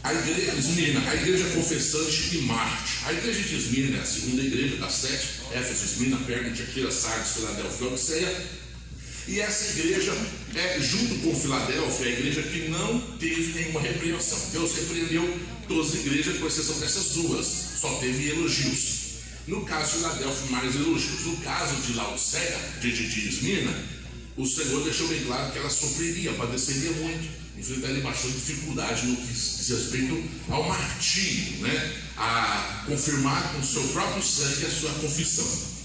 A igreja Esmirna, a igreja confessante e Marte. A igreja de Esmirna é a segunda igreja das 7, Éfeso, Esmirna, Pérgamo, Tiatira, Sardes, Filadélfia e Laodiceia. E essa igreja junto com Filadélfia, é a igreja que não teve nenhuma repreensão. Deus repreendeu todas as igrejas, com exceção dessas duas, só teve elogios. No caso de Filadélfia, mais elogios. No caso de Laodiceia, de Esmirna, o Senhor deixou bem claro que ela sofreria, padeceria muito, enfrentaria bastante dificuldade no que diz respeito ao martírio, né? A confirmar com o seu próprio sangue a sua confissão.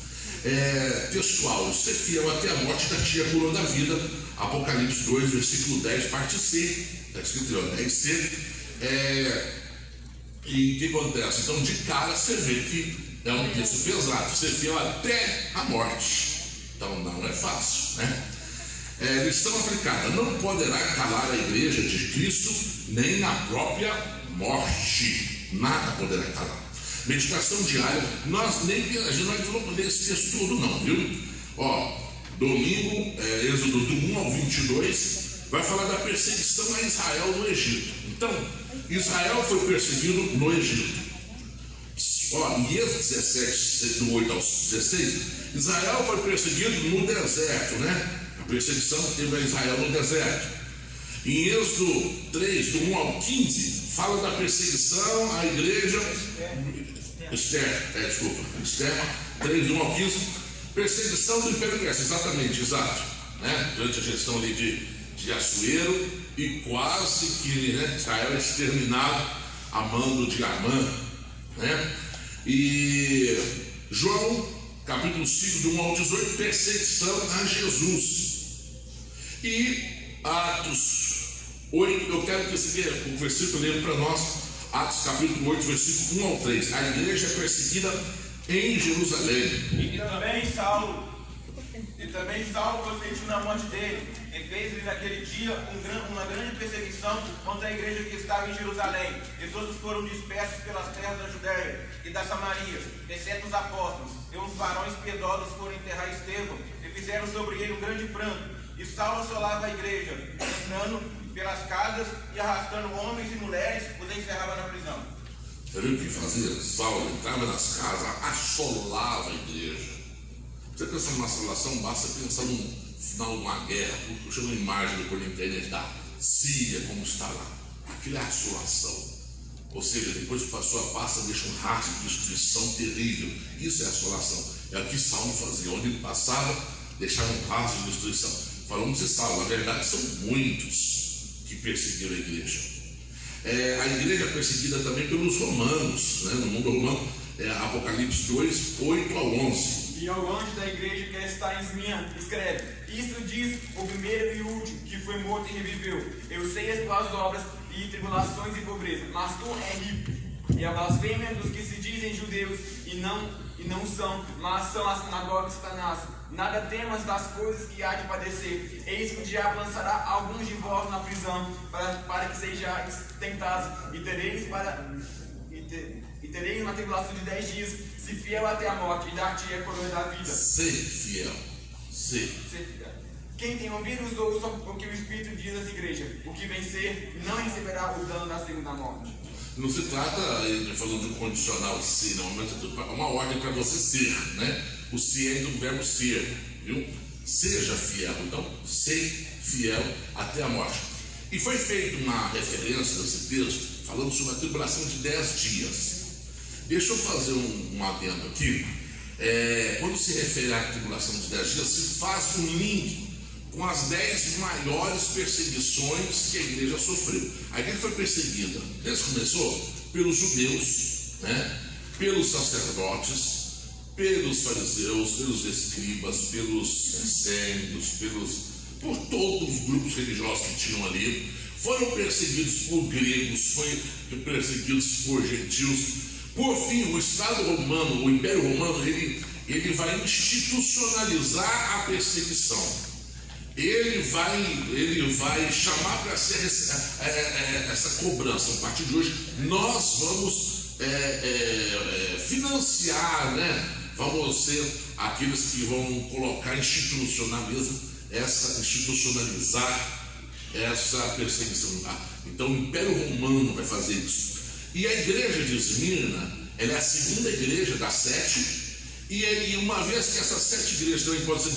Textual, ser fiel até a morte da tia coroa da vida, Apocalipse 2, versículo 10, parte C, está escrito 10C. E o que acontece? Então, de cara, você vê que é um texto pesado, ser fiel até a morte. Então, não é fácil, né? Lição aplicada: não poderá calar a igreja de Cristo nem na própria morte. Nada poderá calar. Meditação diária. A gente não vamos ler esse texto todo não, viu? Domingo, Êxodo do 1 ao 22, vai falar da perseguição a Israel no Egito. Então, Israel foi perseguido no Egito. Em Êxodo 17, do 8 ao 16, Israel foi perseguido no deserto, né? A perseguição teve a Israel no deserto. Em Êxodo 3, do 1 ao 15, fala da perseguição à igreja Esther, 3, do 1 ao 15, perseguição do Império Persa, exato, né? Durante a gestão ali de Assuero, e quase que, né, Israel é exterminado a mando de Amã, né? E João, capítulo 5, do 1 ao 18, perseguição a Jesus. E Atos 8, eu quero que esse versículo leia para nós, Atos capítulo 8, versículo 1 ao 3. A igreja é perseguida em Jerusalém. E também Saulo consentiu na morte dele, e fez-lhe naquele dia uma grande perseguição contra a igreja que estava em Jerusalém, e todos foram dispersos pelas terras da Judéia e da Samaria, exceto os apóstolos, e uns varões piedosos foram enterrar Estevão, e fizeram sobre ele um grande pranto. E Saulo assolava a igreja, entrando pelas casas e arrastando homens e mulheres, os encerrava na prisão. Você viu o que fazia? Saulo entrava nas casas, assolava a igreja. Você pensa numa assolação, basta pensar no final de uma guerra. Eu chamo uma imagem depois na internet da Síria, como está lá. Aquilo é assolação. Ou seja, depois que passou a pasta, deixa um rastro de destruição terrível. Isso é assolação. É o que Saulo fazia. Onde ele passava, deixava um rastro de destruição. Falamos de Saulo, na verdade são muitos que perseguiram a igreja. A igreja é perseguida também pelos romanos, né? No mundo romano, Apocalipse 2, 8 a 11. E ao anjo da igreja que está em Esmirna, escreve: isso diz o primeiro e o último, que foi morto e reviveu. Eu sei as tuas obras e tribulações e pobreza, mas tu é rico. E a blasfêmia dos que se dizem judeus e não são, mas são a sinagoga de Satanás. Nada temas das coisas que há de padecer. Eis que o diabo lançará alguns de vós na prisão, para que sejais tentados, e tereis uma tribulação de 10 dias, se fiel até a morte, e dar-te a coroa da vida. Ser fiel. Quem tem ouvidos, ouça o que o Espírito diz às igrejas. O que vencer não receberá o dano da segunda morte. Não se trata, falando de um condicional ser, não, mas é uma ordem para você ser, né? O ser é do verbo ser, viu? Seja fiel, então, ser fiel até a morte. E foi feita uma referência nesse texto, falando sobre a tribulação de 10 dias. Deixa eu fazer um adendo aqui. Quando se refere à tribulação de 10 dias, se faz um link com as 10 maiores perseguições que a igreja sofreu. A igreja foi perseguida, desde que começou, pelos judeus, né? Pelos sacerdotes, pelos fariseus, pelos escribas, pelos essênios, por todos os grupos religiosos que tinham ali. Foram perseguidos por gregos, foram perseguidos por gentios. Por fim, o Estado romano, o Império Romano, ele vai institucionalizar a perseguição. Ele vai chamar para ser essa cobrança. A partir de hoje, nós vamos financiar, né? Vamos ser aqueles que vão colocar, institucionalizar essa perseguição. Então o Império Romano vai fazer isso. E a igreja de Esmirna, ela é a segunda igreja das 7, e uma vez que essas 7 igrejas também podem ser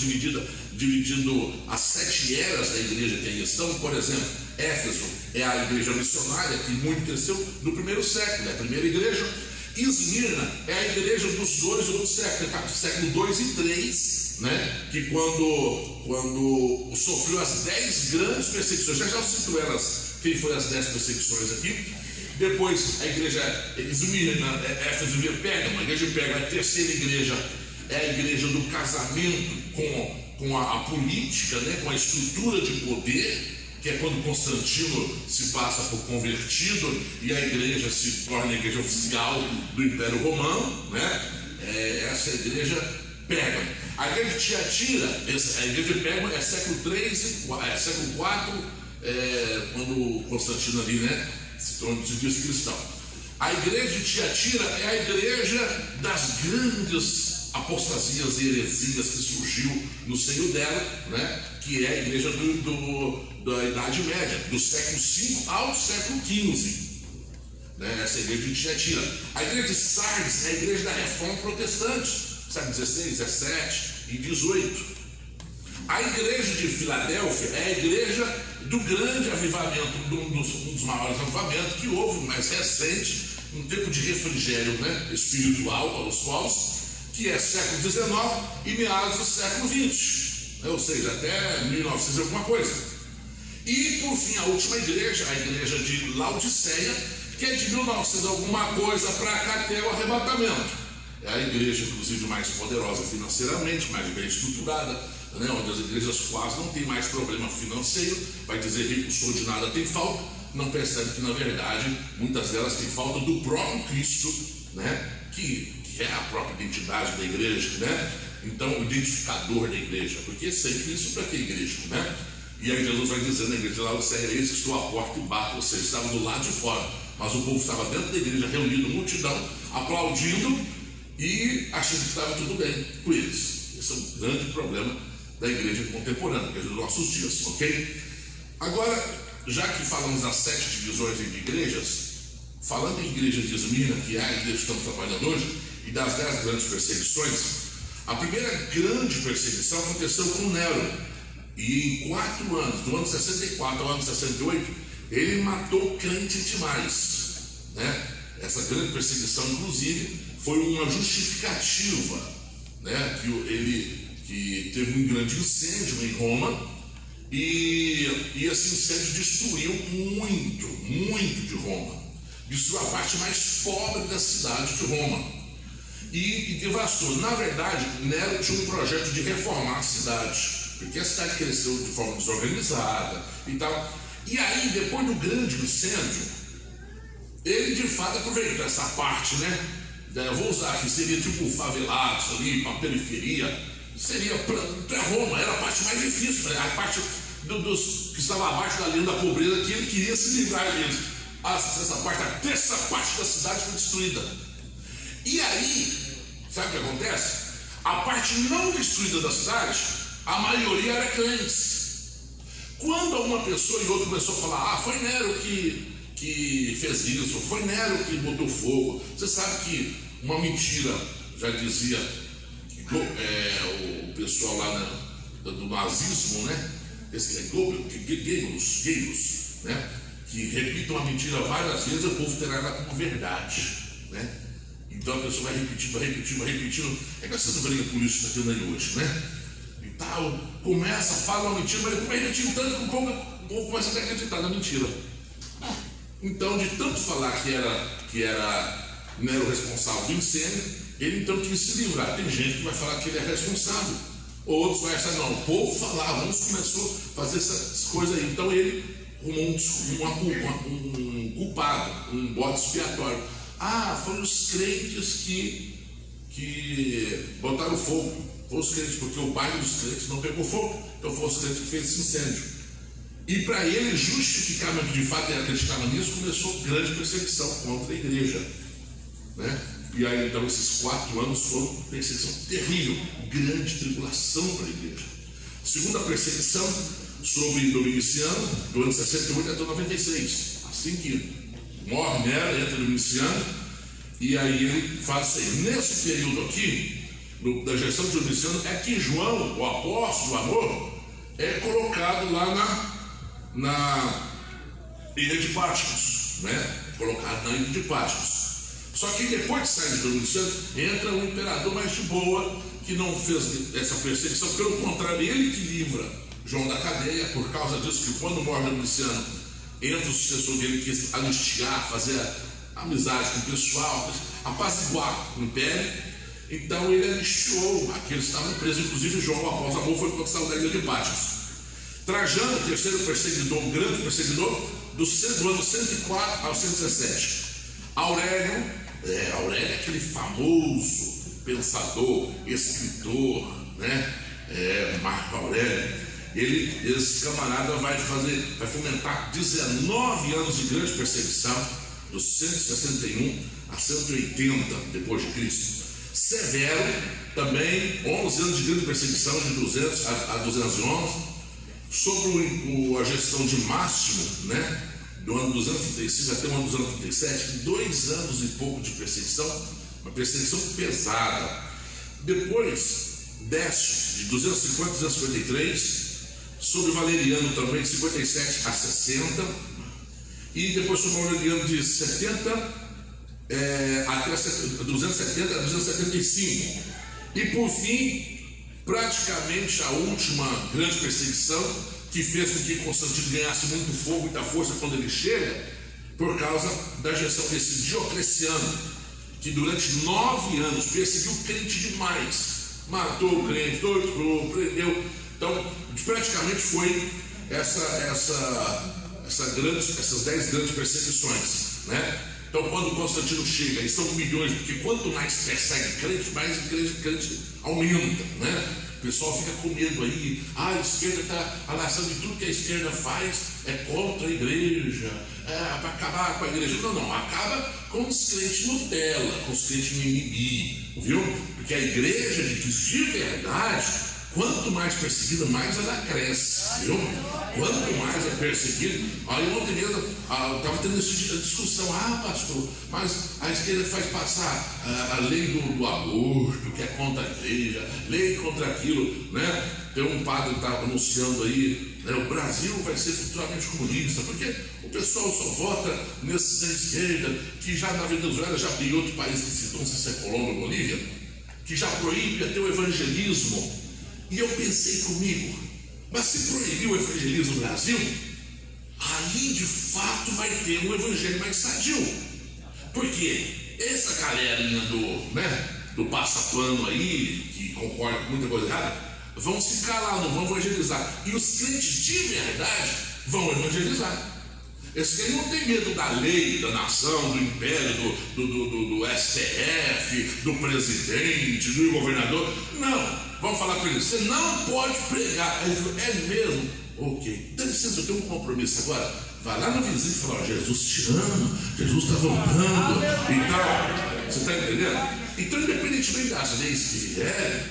dividindo as 7 eras da igreja que aí estão, por exemplo, Éfeso é a igreja missionária que muito cresceu no primeiro século, é a primeira igreja. Esmirna é a igreja dos 2 outros séculos, século 2 e 3, né? Que quando sofreu as 10 grandes perseguições, já cito elas, quem foi as 10 perseguições aqui. Depois a igreja Esmirna, Éfeso e Pérgamo, a igreja de Pérgamo, a terceira igreja é a igreja do casamento com a política, né? Com a estrutura de poder, que é quando Constantino se passa por convertido e a igreja se torna a igreja oficial do Império Romano, né? Essa é a igreja Pérgamo. A igreja de Tiatira, a igreja de Pérgamo é século 3 século 4, quando Constantino ali, né, se diz cristão. A igreja de Tiatira é a igreja das grandes apostasias e heresias que surgiu no seio dela, né, que é a igreja da Idade Média, do século V ao século XV. Né, essa é a igreja de Tiatira. A igreja de Sardes é a igreja da Reforma Protestante, século XVI, XVII e XVIII. A igreja de Filadélfia é a igreja do grande avivamento, um dos maiores avivamentos que houve, mais recente, um tempo de refrigério, né, espiritual para os povos, que é século XIX e meados do século XX, né, ou seja, até 1900 e alguma coisa. E, por fim, a última igreja, a igreja de Laodiceia, que é de 1900 alguma coisa para cá até o arrebatamento. É a igreja, inclusive, mais poderosa financeiramente, mais bem estruturada, né, onde as igrejas quase não têm mais problema financeiro, vai dizer rico sou de nada tem falta, não percebe que na verdade muitas delas têm falta do próprio Cristo, né, que é a própria identidade da igreja, né? Então o identificador da igreja, porque sem Cristo para que igreja, né? E aí Jesus vai dizendo na igreja de Laodiceia, eis que estou à porta e bato, ou seja, estava do lado de fora, mas o povo estava dentro da igreja reunido, multidão, aplaudindo e achando que estava tudo bem com eles. Esse é um grande problema da igreja contemporânea, que é dos nossos dias, ok? Agora, já que falamos das 7 divisões de igrejas, falando em igreja de Esmirna, que é a igreja que estamos trabalhando hoje, e das 10 grandes perseguições, a primeira grande perseguição aconteceu com Nero, e em 4 anos, do ano 64 ao ano 68, ele matou crente demais, né? Essa grande perseguição, inclusive, foi uma justificativa, né? Que teve um grande incêndio em Roma, e esse incêndio destruiu muito de Roma, destruiu a parte mais pobre da cidade de Roma, e devastou. Na verdade, Nero tinha um projeto de reformar a cidade, porque a cidade cresceu de forma desorganizada e tal. E aí, depois do grande incêndio, ele de fato aproveitou essa parte, né? Eu vou usar aqui, seria tipo favelados ali, para a periferia, seria para Roma, era a parte mais difícil, né? A parte dos que estavam abaixo da linha da pobreza, que ele queria se livrar deles. A terça parte da cidade foi destruída. E aí, sabe o que acontece? A parte não destruída da cidade, a maioria era crentes. Quando uma pessoa e outra começou a falar, foi Nero que fez isso, foi Nero que botou fogo. Você sabe que uma mentira, já dizia o pessoal lá do nazismo, né? Esse Goebbels, né? Que repita uma mentira várias vezes, o povo terá ela como verdade, né? Então a pessoa vai repetindo. É que essas brigas políticas que está tendo aí hoje, né? E tal, fala uma mentira, mas vai repetindo tanto que o povo começa a acreditar na mentira. Então, de tanto falar que era Nero responsável do incêndio, ele então quis se livrar. Tem gente que vai falar que ele é responsável, outros vai achar, não, o povo falava, uns começou a fazer essas coisas aí. Então ele arrumou um culpado, um bode expiatório. Foram os crentes que botaram fogo. Foram os crentes, porque o bairro dos crentes não pegou fogo. Então foram os crentes que fez esse incêndio. E para ele justificar, mas de fato ele acreditava nisso, começou grande perseguição contra a igreja, né? E aí então esses 4 anos foram perseguição terrível, grande tribulação para a igreja. Segunda perseguição sobre Domiciano, do ano 68 até 96. Assim que morre Nero, entra Domiciano, e aí ele faz isso aí. Nesse período aqui, da gestão de Domiciano, é que João, o apóstolo do amor, é colocado lá na ilha de Patmos, né? Colocado na ilha de Patmos. Só que depois de sair de Domiciano, entra um imperador mais de boa, que não fez essa perseguição, pelo contrário, ele que livra João da cadeia. Por causa disso, que quando morre Domiciano, entra o sucessor dele, que anistiar, fazer amizade com o pessoal, apaziguar o império. Então ele anistiou aqueles que estavam presos, inclusive João, o apóstolo amor, foi conquistado da ilha de Patmos. Trajano, o terceiro perseguidor, um grande perseguidor, do ano 104 ao 117. Aurélio é aquele famoso pensador, escritor, né? Marco Aurélio. Esse camarada vai fomentar 19 anos de grande perseguição, dos 161 a 180 depois de Cristo. Severo, também 11 anos de grande perseguição, de 200 a 211. Sobre a gestão de Máximo, né? Do ano 235 até o ano 237, 2 anos e pouco de perseguição, uma perseguição pesada. Depois, Décio, de 250 a 253, sobre Valeriano também, de 57 a 60, e depois sobre Valeriano de 70 até 270 a 275. E por fim, praticamente a última grande perseguição, que fez com que Constantino ganhasse muito fogo, muita força quando ele chega, por causa da gestão desse Diocleciano, que durante 9 anos perseguiu o crente demais, matou o crente, torturou, prendeu. Então, praticamente foi essas 10 grandes perseguições, né? Então, quando Constantino chega, e são milhões, porque quanto mais persegue crente, mais crente aumenta, né? O pessoal fica com medo aí, a esquerda está alaçando de tudo que a esquerda faz, é contra a igreja, é para acabar com a igreja. Não, acaba com os crentes Nutella, com os crentes mimimi, viu? Porque a igreja de verdade, quanto mais perseguida, mais ela cresce, viu? Quanto mais é perseguido. Aí ontem mesmo eu estava tendo essa discussão, pastor, mas a esquerda faz passar a lei do aborto, que é contra a igreja, lei contra aquilo, né? Tem um padre que está anunciando aí, né, o Brasil vai ser futuramente comunista, porque o pessoal só vota nesses da esquerda, que já na Venezuela, já tem outro país que citou, não sei se é Colômbia ou Bolívia, que já proíbe até o evangelismo. E eu pensei comigo, mas se proibir o evangelismo no Brasil, aí de fato vai ter um evangelho mais sadio. Porque essa galerinha do passapano aí, que concorda com muita coisa errada, vão se calar, não vão evangelizar. E os crentes de verdade vão evangelizar. Esse aí não tem medo da lei, da nação, do império, do STF, do presidente, do governador. Não. Vamos falar com ele, você não pode pregar. Aí ele falou, é mesmo? Ok, dá licença, eu tenho um compromisso agora. Vai lá no vizinho e fala, Jesus te ama, Jesus está voltando. Então, você está entendendo? Então, independentemente das leis que vierem,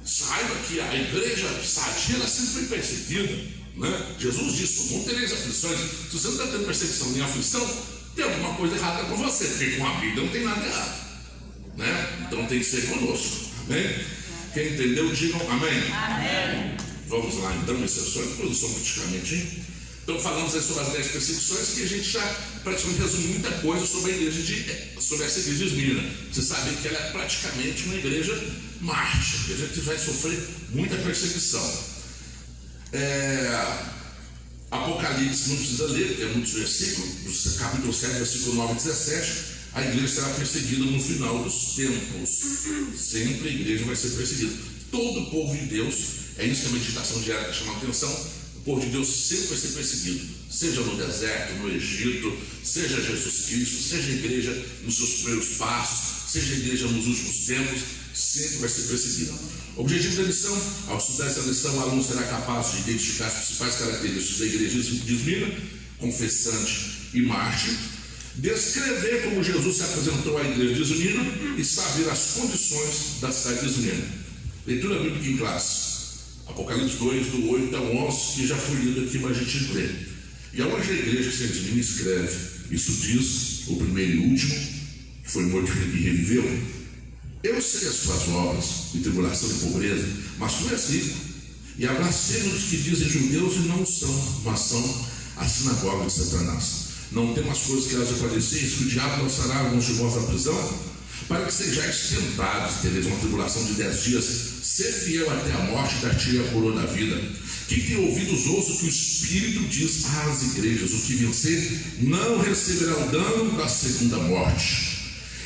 saiba que a igreja sadia, ela sempre foi perseguida, né? Jesus disse, no mundo tereis aflições. Se você não está tendo perseguição nem aflição, tem alguma coisa errada com você, porque com a Bíblia não tem nada errado, né? Então tem que ser conosco, amém? Quem entendeu, digam amém. Amém. Vamos lá, então, exceções, produção praticamente, hein? Então falamos aí sobre as 10 perseguições, que a gente já praticamente resumiu muita coisa sobre a igreja sobre essa igreja de Esmirna. Você sabe que ela é praticamente uma igreja mártir, a igreja que vai sofrer muita perseguição. Apocalipse não precisa ler, tem muitos versículos, capítulo 7, versículo 9 e 17. A igreja será perseguida no final dos tempos. Sempre a igreja vai ser perseguida. Todo o povo de Deus, é isso que a meditação diária está chamando a atenção. O povo de Deus sempre vai ser perseguido. Seja no deserto, no Egito, seja Jesus Cristo, seja a igreja nos seus primeiros passos, seja a igreja nos últimos tempos, sempre vai ser perseguida. O objetivo da lição, ao estudar essa lição, o aluno será capaz de identificar as principais características da igreja de Esmirna, confessante e mártir, descrever como Jesus se apresentou à igreja de Esmirna e saber as condições da cidade de Esmirna. Leitura bíblica em classe. Apocalipse 2, do 8 ao 11, que já foi lido aqui, mas a gente lê. E aonde a igreja que Santa Esmina escreve, isso diz o primeiro e último, que foi morto e reviveu: eu sei as tuas obras de tribulação e pobreza, mas tu és rico. E há blasfêmios que dizem judeus e não são, mas são a sinagoga de Satanás. Não tem as coisas que elas apareceis, que o diabo lançará alguns de vós na prisão, para que sejais tentados, tereis uma tribulação de 10 dias. Ser fiel até a morte, dar-te-ei a coroa da vida. Quem tem ouvidos, ouça o que o Espírito diz às igrejas: o que vencer não receberá o dano da segunda morte.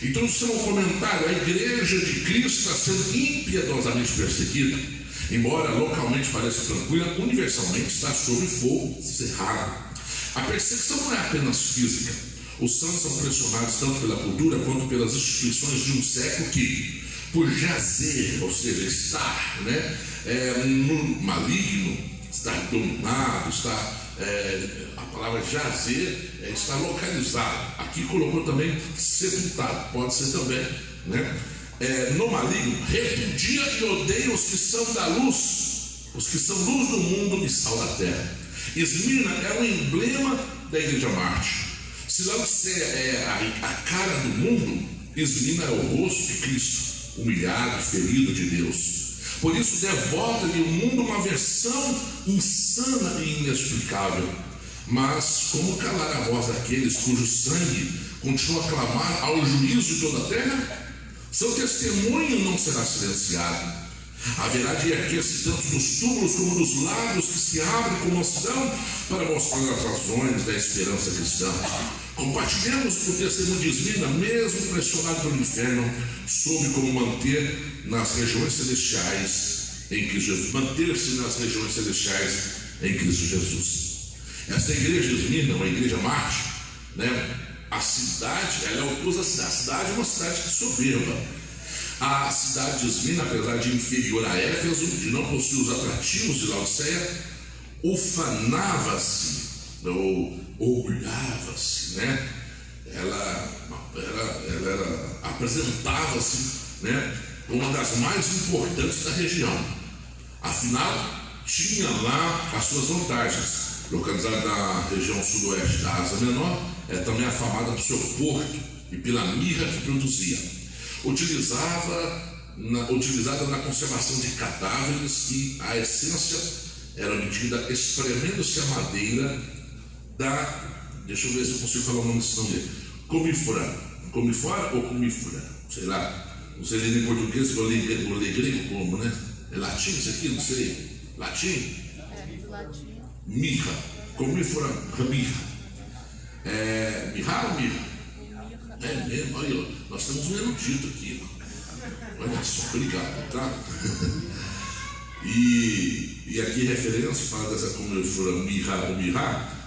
Introdução ao comentário: a igreja de Cristo está sendo impiedosamente perseguida. Embora localmente pareça tranquila, universalmente está sob fogo cerrado. A perseguição não é apenas física. Os santos são pressionados tanto pela cultura quanto pelas instituições de um século que, por jazer, ou seja, estar no maligno, estar dominado, a palavra jazer está localizado. Aqui colocou também sepultado, pode ser também, no maligno, repudia e odeia os que são da luz, os que são luz do mundo e sal da terra. Esmirna é um emblema da igreja Marte. Se Laodiceia é a cara do mundo, Esmirna é o rosto de Cristo, humilhado, ferido de Deus. Por isso devota-lhe o mundo uma versão insana e inexplicável. Mas como calar a voz daqueles cujo sangue continua a clamar ao juízo de toda a terra? Seu testemunho não será silenciado. Haverá de erguer-se tanto dos túmulos como dos lábios que se abrem com mansidão para mostrar as razões da esperança cristã. Compartilhemos o testemunho de Esmirna, mesmo pressionado pelo inferno, sobre como manter nas regiões celestiais em Cristo Jesus. Manter-se nas regiões celestiais em Cristo Jesus. Essa igreja de Esmirna, uma igreja Marte, a cidade, ela é oposta à cidade. A cidade é uma cidade soberba. A cidade de Esmirna, apesar de inferior a Éfeso, de não possuir os atrativos de Laodiceia, ufanava-se, ou orgulhava-se, ela apresentava-se, como uma das mais importantes da região. Afinal, tinha lá as suas vantagens. Localizada na região sudoeste da Ásia Menor, é também afamada por seu porto e pela mirra que produzia. Utilizada na conservação de cadáveres, e a essência era obtida espremendo-se a madeira deixa eu ver se eu consigo falar o nome desse nome, comífora ou comífora, sei lá, não sei nem em português, eu li grego como, é latim isso aqui, não sei, latim? Latim. Mirra, comífora, mirra, mirra ou mirra? É mesmo, olha, nós temos um erudito aqui, olha só, obrigado, tá? E aqui referência, fala dessa comífora mirra ou mirra,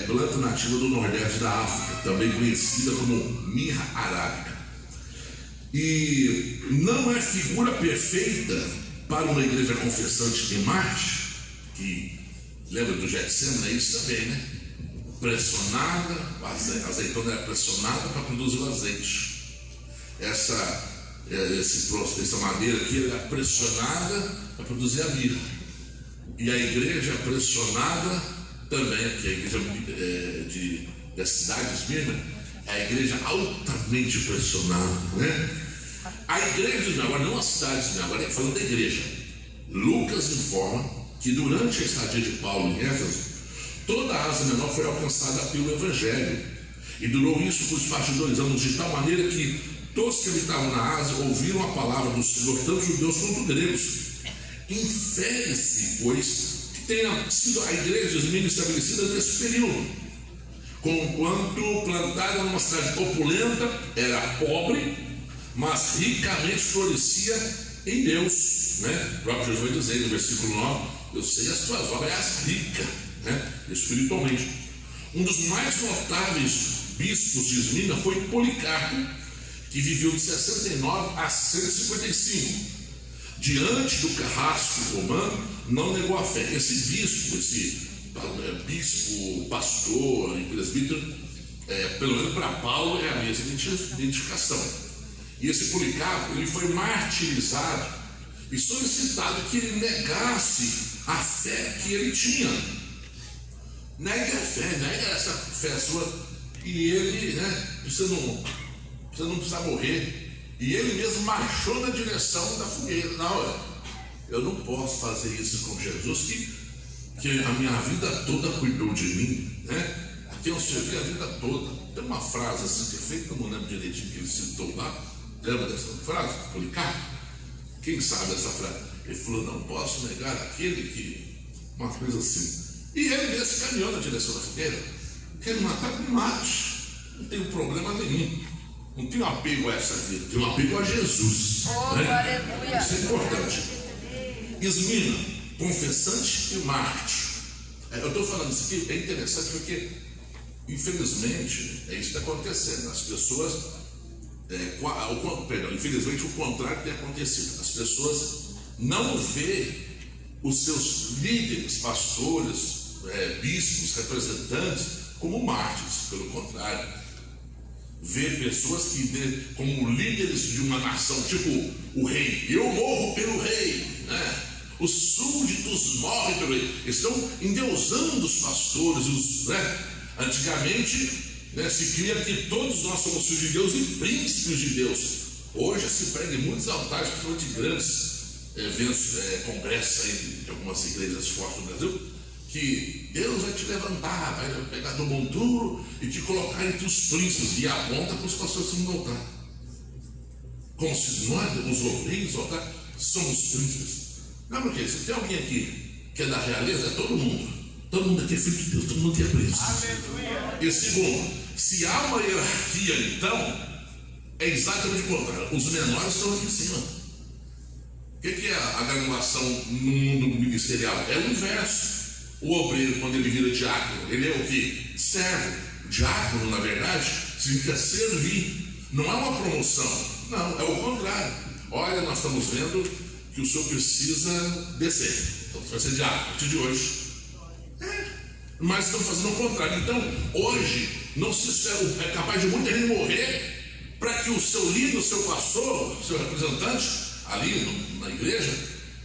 planta nativa do nordeste da África, também conhecida como mirra arábica. E não é figura perfeita para uma igreja confessante em Marte, que lembra do Getsemane, é isso também, pressionada, a azeitona é pressionada para produzir o azeite. Essa madeira aqui é pressionada para produzir a mirra. E a igreja é pressionada também, aqui a igreja da cidade de Esmirna, é a igreja altamente pressionada, A igreja, agora não a cidade de Esmirna, agora falando da igreja. Lucas informa que durante a estadia de Paulo em Éfeso, toda a Ásia Menor foi alcançada pelo Evangelho, e durou isso por espaço de 2 anos, de tal maneira que todos que habitavam na Ásia ouviram a palavra do Senhor, tanto judeus quanto gregos. Infere-se, pois, que tenha sido a igreja de Esmirna estabelecida nesse período, conquanto plantada numa cidade opulenta, era pobre, mas ricamente florescia em Deus. O próprio Jesus vai dizer no versículo 9: eu sei as tuas obras, és rica, espiritualmente. Um dos mais notáveis bispos de Esmirna foi Policarpo, que viveu de 69 a 155. Diante do carrasco romano, não negou a fé. Esse bispo, pastor e presbítero, pelo menos para Paulo é a mesma identificação. E esse Policarpo, ele foi martirizado e solicitado que ele negasse a fé que ele tinha. Nega a fé, nega essa fé sua. E ele, você não precisa morrer. E ele mesmo marchou na direção da fogueira. Não, eu não posso fazer isso com Jesus, que a minha vida toda cuidou de mim, que eu servi a vida toda. Tem uma frase assim que é feita, eu não lembro direitinho que ele citou lá. Lembra dessa frase? Policarpo? Quem sabe essa frase? Ele falou, não posso negar aquele que... Uma coisa assim. E ele mesmo caminhou na direção da fogueira. Quer me matar, me mate. Não tenho problema nenhum. Não tenho apego a essa vida. Tenho apego a Jesus. Aleluia. Isso é importante. Ismina, confessante e mártir. Eu estou falando isso aqui, é interessante porque, infelizmente, é isso que está acontecendo. As pessoas, infelizmente, o contrário tem acontecido. As pessoas não veem os seus líderes, pastores, bispos, representantes, como mártires. Pelo contrário, vê pessoas que, como líderes de uma nação, tipo o rei. Eu morro pelo rei, Os súditos morrem pelo rei. Estão endeusando os pastores. Antigamente, se cria que todos nós somos filhos de Deus e príncipes de Deus. Hoje se prega em muitos altares, principalmente de grandes eventos, congressos aí, de algumas igrejas fortes no Brasil, que Deus vai te levantar, vai pegar do monturo e te colocar entre os príncipes, e aponta para os pastores no altar. Como se nós, os obreiros do altar, somos príncipes. Não, porque se tem alguém aqui que é da realeza, é todo mundo. Todo mundo aqui é filho de Deus, todo mundo aqui é príncipe. E segundo, se há uma hierarquia, então, é exatamente o contrário. Os menores estão aqui em cima. O que é a graduação no mundo ministerial? É o inverso. O obreiro, quando ele vira diácono, ele é o quê? Servo. Diácono, na verdade, significa servir. Não é uma promoção. Não, é o contrário. Olha, nós estamos vendo que o senhor precisa descer. Então você vai ser diácono a partir de hoje. Mas estão fazendo o contrário. Então, hoje, não se espera, é capaz de muita gente morrer para que o seu líder, o seu pastor, o seu representante, ali na igreja,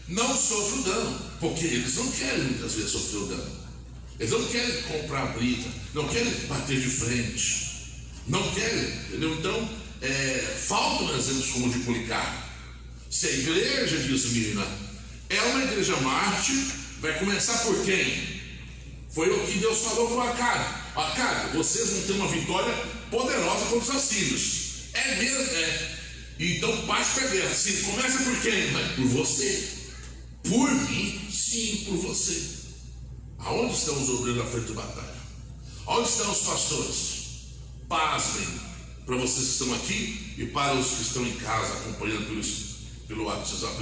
não sofra o dano. Porque eles não querem muitas vezes sofrer o dano. Eles não querem comprar briga, não querem bater de frente, não querem, entendeu? Então, faltam exemplos como o de Policarpo. Se a igreja de Ismina é uma igreja mártir, vai começar por quem? Foi o que Deus falou para o Acabe. Acabe, vocês vão ter uma vitória poderosa contra os assírios. É mesmo, Então parte para a guerra. Sim, começa por quem? Vai? Por você. Por mim? Sim, por você. Aonde estão os obreiros na frente de batalha? Onde estão os pastores? Pasmem, para vocês que estão aqui e para os que estão em casa acompanhando pelo WhatsApp,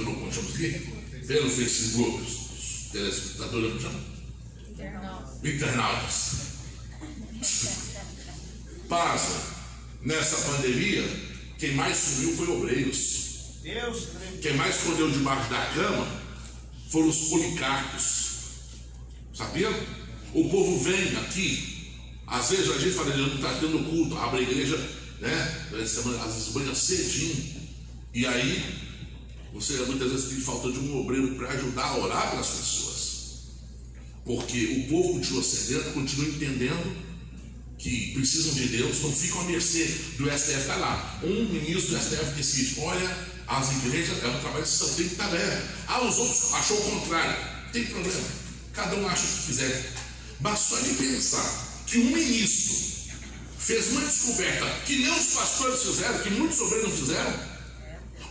pelo Facebook, os telespectadores, como chama? Internautas. Pasmem, nessa pandemia, quem mais sumiu foi obreiros. Quem mais escondeu debaixo da cama foram os policarpos. Sabiam? O povo vem aqui, às vezes a gente fala, ele não está tendo culto, abre a igreja, às vezes banha cedinho, e aí você muitas vezes tem falta de um obreiro para ajudar a orar pelas pessoas, porque o povo continua cedendo, continua entendendo que precisam de Deus, não ficam à mercê do STF. Está lá, um ministro do STF decide, olha, as igrejas é um trabalho de São, tem que estar velho. Os outros achou o contrário, não tem problema, cada um acha o que quiser. Mas só de pensar que um ministro fez uma descoberta que nem os pastores fizeram, que muitos obreiros não fizeram.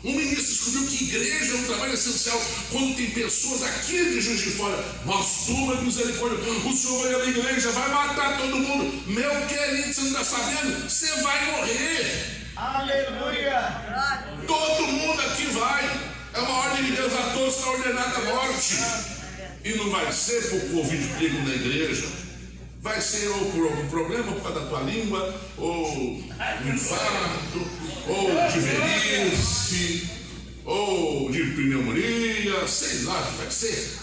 Um ministro descobriu que igreja é um trabalho essencial quando tem pessoas aqui de Juiz de Fora. Mas tua misericórdia, o senhor vai à igreja, vai matar todo mundo. Meu querido, você não está sabendo? Você vai morrer. Aleluia. Todo mundo aqui vai. É uma ordem de Deus, a todos está ordenada a morte. E não vai ser por Covid pego na igreja. Vai ser ou por algum problema por causa da tua língua, ou infarto, ou de velhice, ou de pneumonia, sei lá o que vai ser.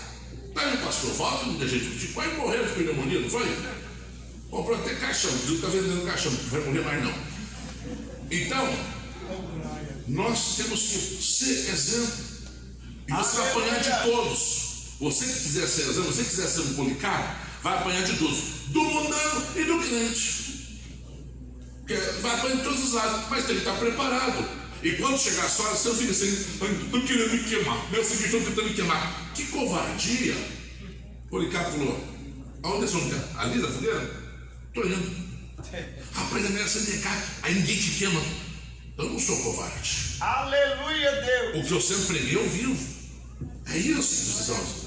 Aí o pastor volta, muita gente vai morrer de pneumonia, não foi? Comprou até caixão, diz que está vendendo caixão, não vai morrer mais não. Então, nós temos que ser exemplo. E você vai apanhar de todos. Você que quiser ser exemplo, você que quiser ser um Policarpo, vai apanhar de todos, do mundano e do crente. Porque vai apanhar de todos os lados, mas tem que estar preparado. E quando chegar a sua hora, você fica assim, estão querendo me queimar, meu seguinte, estão tentando me queimar. Que covardia! O Policarpo falou, aonde eles vão ficar? Ali na fogueira? Estou indo. Rapaz, a minha CDK, aí ninguém te queima. Eu não sou covarde. Aleluia, Deus. O que eu sempre preguei, eu vivo. É isso, meus irmãos.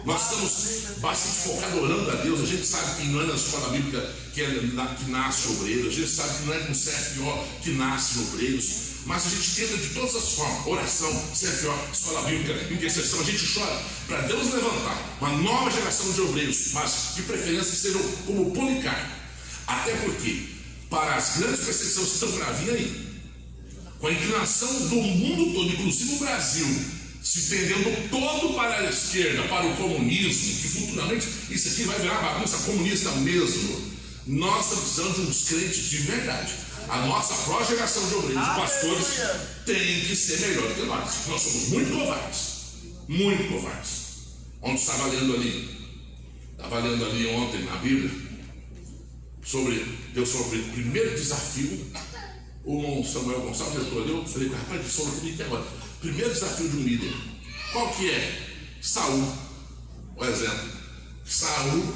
Nós estamos bastante focados orando a Deus. A gente sabe que não é na escola bíblica que nasce obreiro. A gente sabe que não é com CFO que nasce obreiros. Mas a gente tenta de todas as formas, oração, CFO, escola bíblica, intercessão, a gente chora para Deus levantar uma nova geração de obreiros, mas de preferência serão como Policarpo. Até porque, para as grandes perseguições que estão para vir aí, com a inclinação do mundo todo, inclusive o Brasil, se tendendo todo para a esquerda, para o comunismo, que futuramente isso aqui vai virar bagunça comunista mesmo, nós estamos precisando de uns crentes de verdade. A nossa próxima geração de obreiros, de pastores, tem que ser melhor do que nós. Nós somos muito covardes. Muito covardes. Onde estava lendo ali ontem na Bíblia, Deus sobre o primeiro desafio. O Samuel Gonçalves entrou ali, eu falei, rapaz, Deus falou comigo aqui agora. Primeiro desafio de um líder. Qual que é? Saul. Por exemplo, Saul,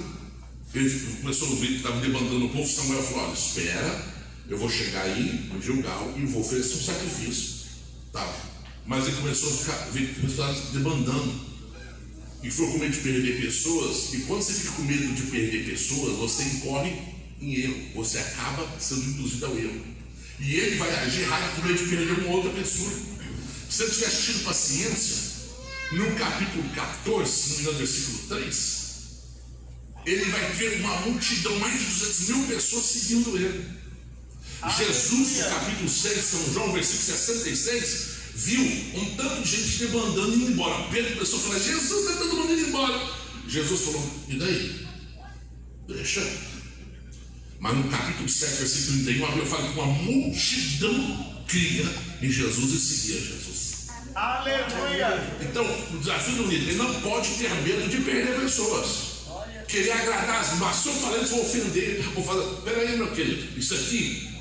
ele começou a ouvir que estava demandando o povo. Samuel falou, olha, espera. Eu vou chegar aí no Gilgal e vou oferecer um sacrifício. Tá. Mas ele começou a demandando. E foi com medo de perder pessoas. E quando você fica com medo de perder pessoas, você incorre em erro. Você acaba sendo induzido ao erro. E ele vai agir errado com medo de perder uma outra pessoa. Se ele tivesse tido paciência, no capítulo 14, se não me engano, versículo 3, ele vai ter uma multidão, mais de 200 mil pessoas seguindo ele. Jesus, no capítulo 6, São João, versículo 66, viu um tanto de gente demandando ir embora. Pedro começou a falar, Jesus está todo mundo indo embora. Jesus falou, e daí? Deixa. Mas no capítulo 7, versículo 31, a Bíblia fala que uma multidão cria em Jesus e seguia Jesus. Aleluia. Então, o desafio do líder, ele não pode ter medo de perder pessoas. Querer agradar as massas, eu falei, vou ofender, vou falar, peraí, meu querido, isso aqui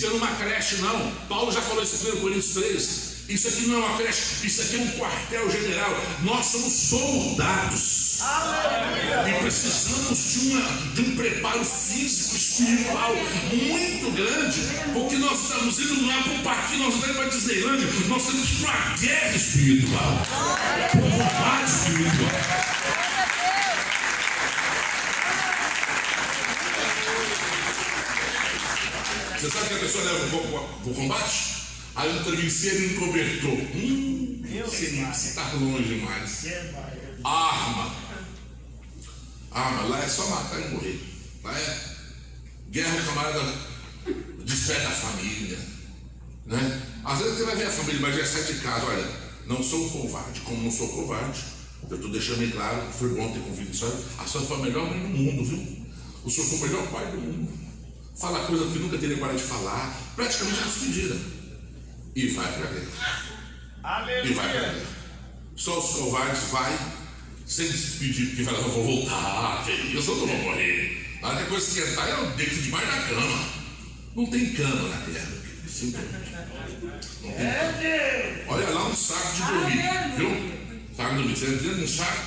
não é uma creche, não. Paulo já falou isso em 1 Coríntios 13. Isso aqui não é uma creche, isso aqui é um quartel-general. Nós somos soldados. Aleluia. E precisamos de um preparo físico, espiritual muito grande, porque nós estamos indo lá para o parque, nós estamos indo para a Disneylândia, nós estamos para a guerra espiritual, para o combate espiritual. Você sabe que a pessoa leva um pouco para o combate? Aí o travesseiro e um cobertor. Você está longe demais. Arma, lá é só matar e morrer. Lá é guerra, camarada, despede a família. Né? Às vezes você vai ver a família, mas já sai de casa. Olha, não sou covarde, como não sou covarde. Eu estou deixando bem claro, foi bom ter convite. A senhora foi a melhor mãe do mundo, viu? O senhor foi o melhor pai do mundo. Fala coisa que nunca teria coragem de falar, praticamente é despedida. E vai para a guerra. Aleluia. E vai para a guerra. Só os covardes vai sem se despedir, porque fala, eu vou voltar, que isso, eu não vou morrer. A única coisa que esquentar é o deito debaixo da cama. Não tem cama na guerra. Não tem cama. Olha lá um saco de dormir, viu? Saco de dormir. Você entra dentro de um saco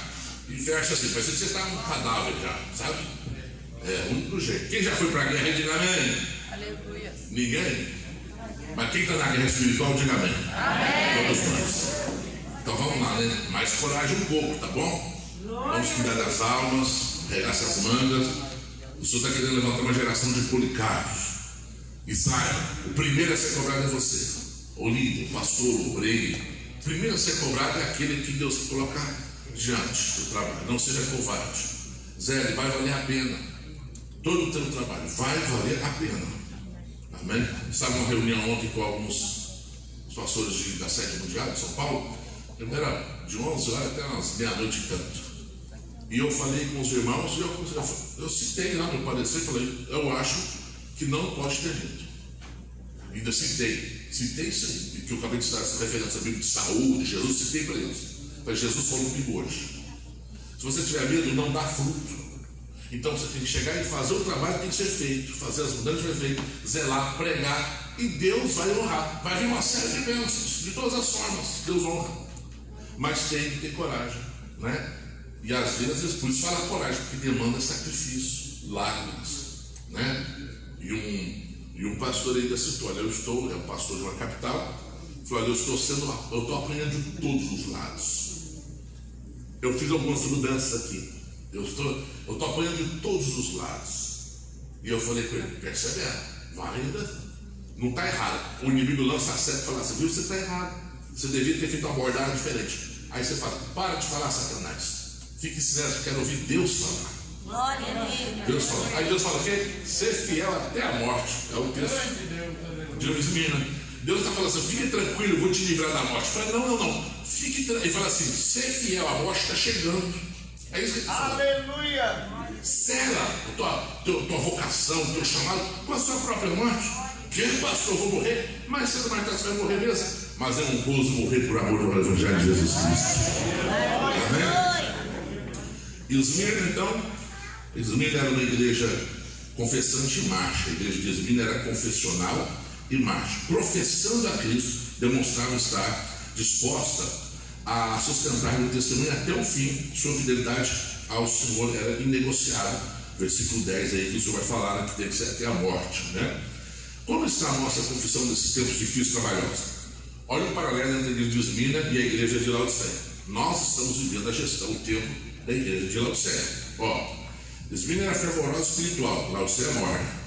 e fecha assim, parece que você está um cadáver já, sabe? É, o único jeito. Quem já foi para a guerra, diga amém. Aleluia. Ninguém? Mas quem está na guerra espiritual, diga amém. Amém. Todos nós. Então vamos lá, né? Mais coragem um pouco, tá bom? Vamos cuidar das almas, pegar essas mangas. O Senhor está querendo levantar uma geração de Policarpos. E saiba, o primeiro a ser cobrado é você. O líder, o pastor, o obreiro. O primeiro a ser cobrado é aquele que Deus coloca diante do trabalho. Não seja covarde. Zé, vai valer a pena. Todo o teu trabalho vai valer a pena. Amém? Estava numa reunião ontem com alguns pastores da Sede Mundial de São Paulo. Era de 11 horas até umas meia-noite e tanto. E eu falei com os irmãos e eu citei lá no parecer, falei, eu acho que não pode ter medo. Ainda citei isso aí, que eu acabei de dar essa referência bíblica de Saúl, de Jesus, citei para eles. Mas Jesus falou comigo hoje. Se você tiver medo, não dá fruto. Então você tem que chegar e fazer o trabalho que tem que ser feito, fazer as mudanças que tem que ser feito, zelar, pregar, e Deus vai honrar. Vai vir uma série de bênçãos, de todas as formas, Deus honra. Mas tem que ter coragem, né? E às vezes, por isso fala coragem, porque demanda sacrifício, lágrimas, né? E um pastor ainda citou, olha, é um pastor de uma capital, falou, olha, eu estou apanhando de todos os lados. Eu fiz algumas mudanças aqui. Eu estou apanhando de todos os lados. E eu falei com ele, persevera, vai ainda. Não está errado. O inimigo lança a seta e fala assim, viu, você está errado. Você devia ter feito uma abordagem diferente. Aí você fala, para de falar, Satanás. Fique silêncio, quero ouvir Deus falar. Glória a Deus. Deus fala. Aí Deus fala o quê? Ser fiel até a morte. É o texto de Esmina. Deus está falando assim, fique tranquilo, eu vou te livrar da morte. Eu falei, não. Fique tranquilo. Ele fala assim, ser fiel, a morte está chegando. É isso que ele fala. Aleluia. Sela tua vocação, teu chamado com a sua própria morte. Que pastor, eu vou morrer, mas cedo mais tarde você vai morrer mesmo. Mas é honroso morrer por amor ao Evangelho de Jesus Cristo. Amém? Esmirna, então, Esmirna era uma igreja confessante e marcha. A igreja de Esmirna era confessional e marcha. Professando a Cristo, demonstrava estar disposta a sustentar o testemunho até o fim. Sua fidelidade ao Senhor era inegociável. Versículo 10 aí que o Senhor vai falar que tem que ser até a morte, né? Como está a nossa confissão nesses tempos difíceis e trabalhosos? Olha o paralelo entre a igreja de Esmirna e a igreja de Laodiceia. Nós estamos vivendo a gestão, o tempo da igreja de Laodiceia. Esmirna era fervorosa espiritual, Laodiceia morna.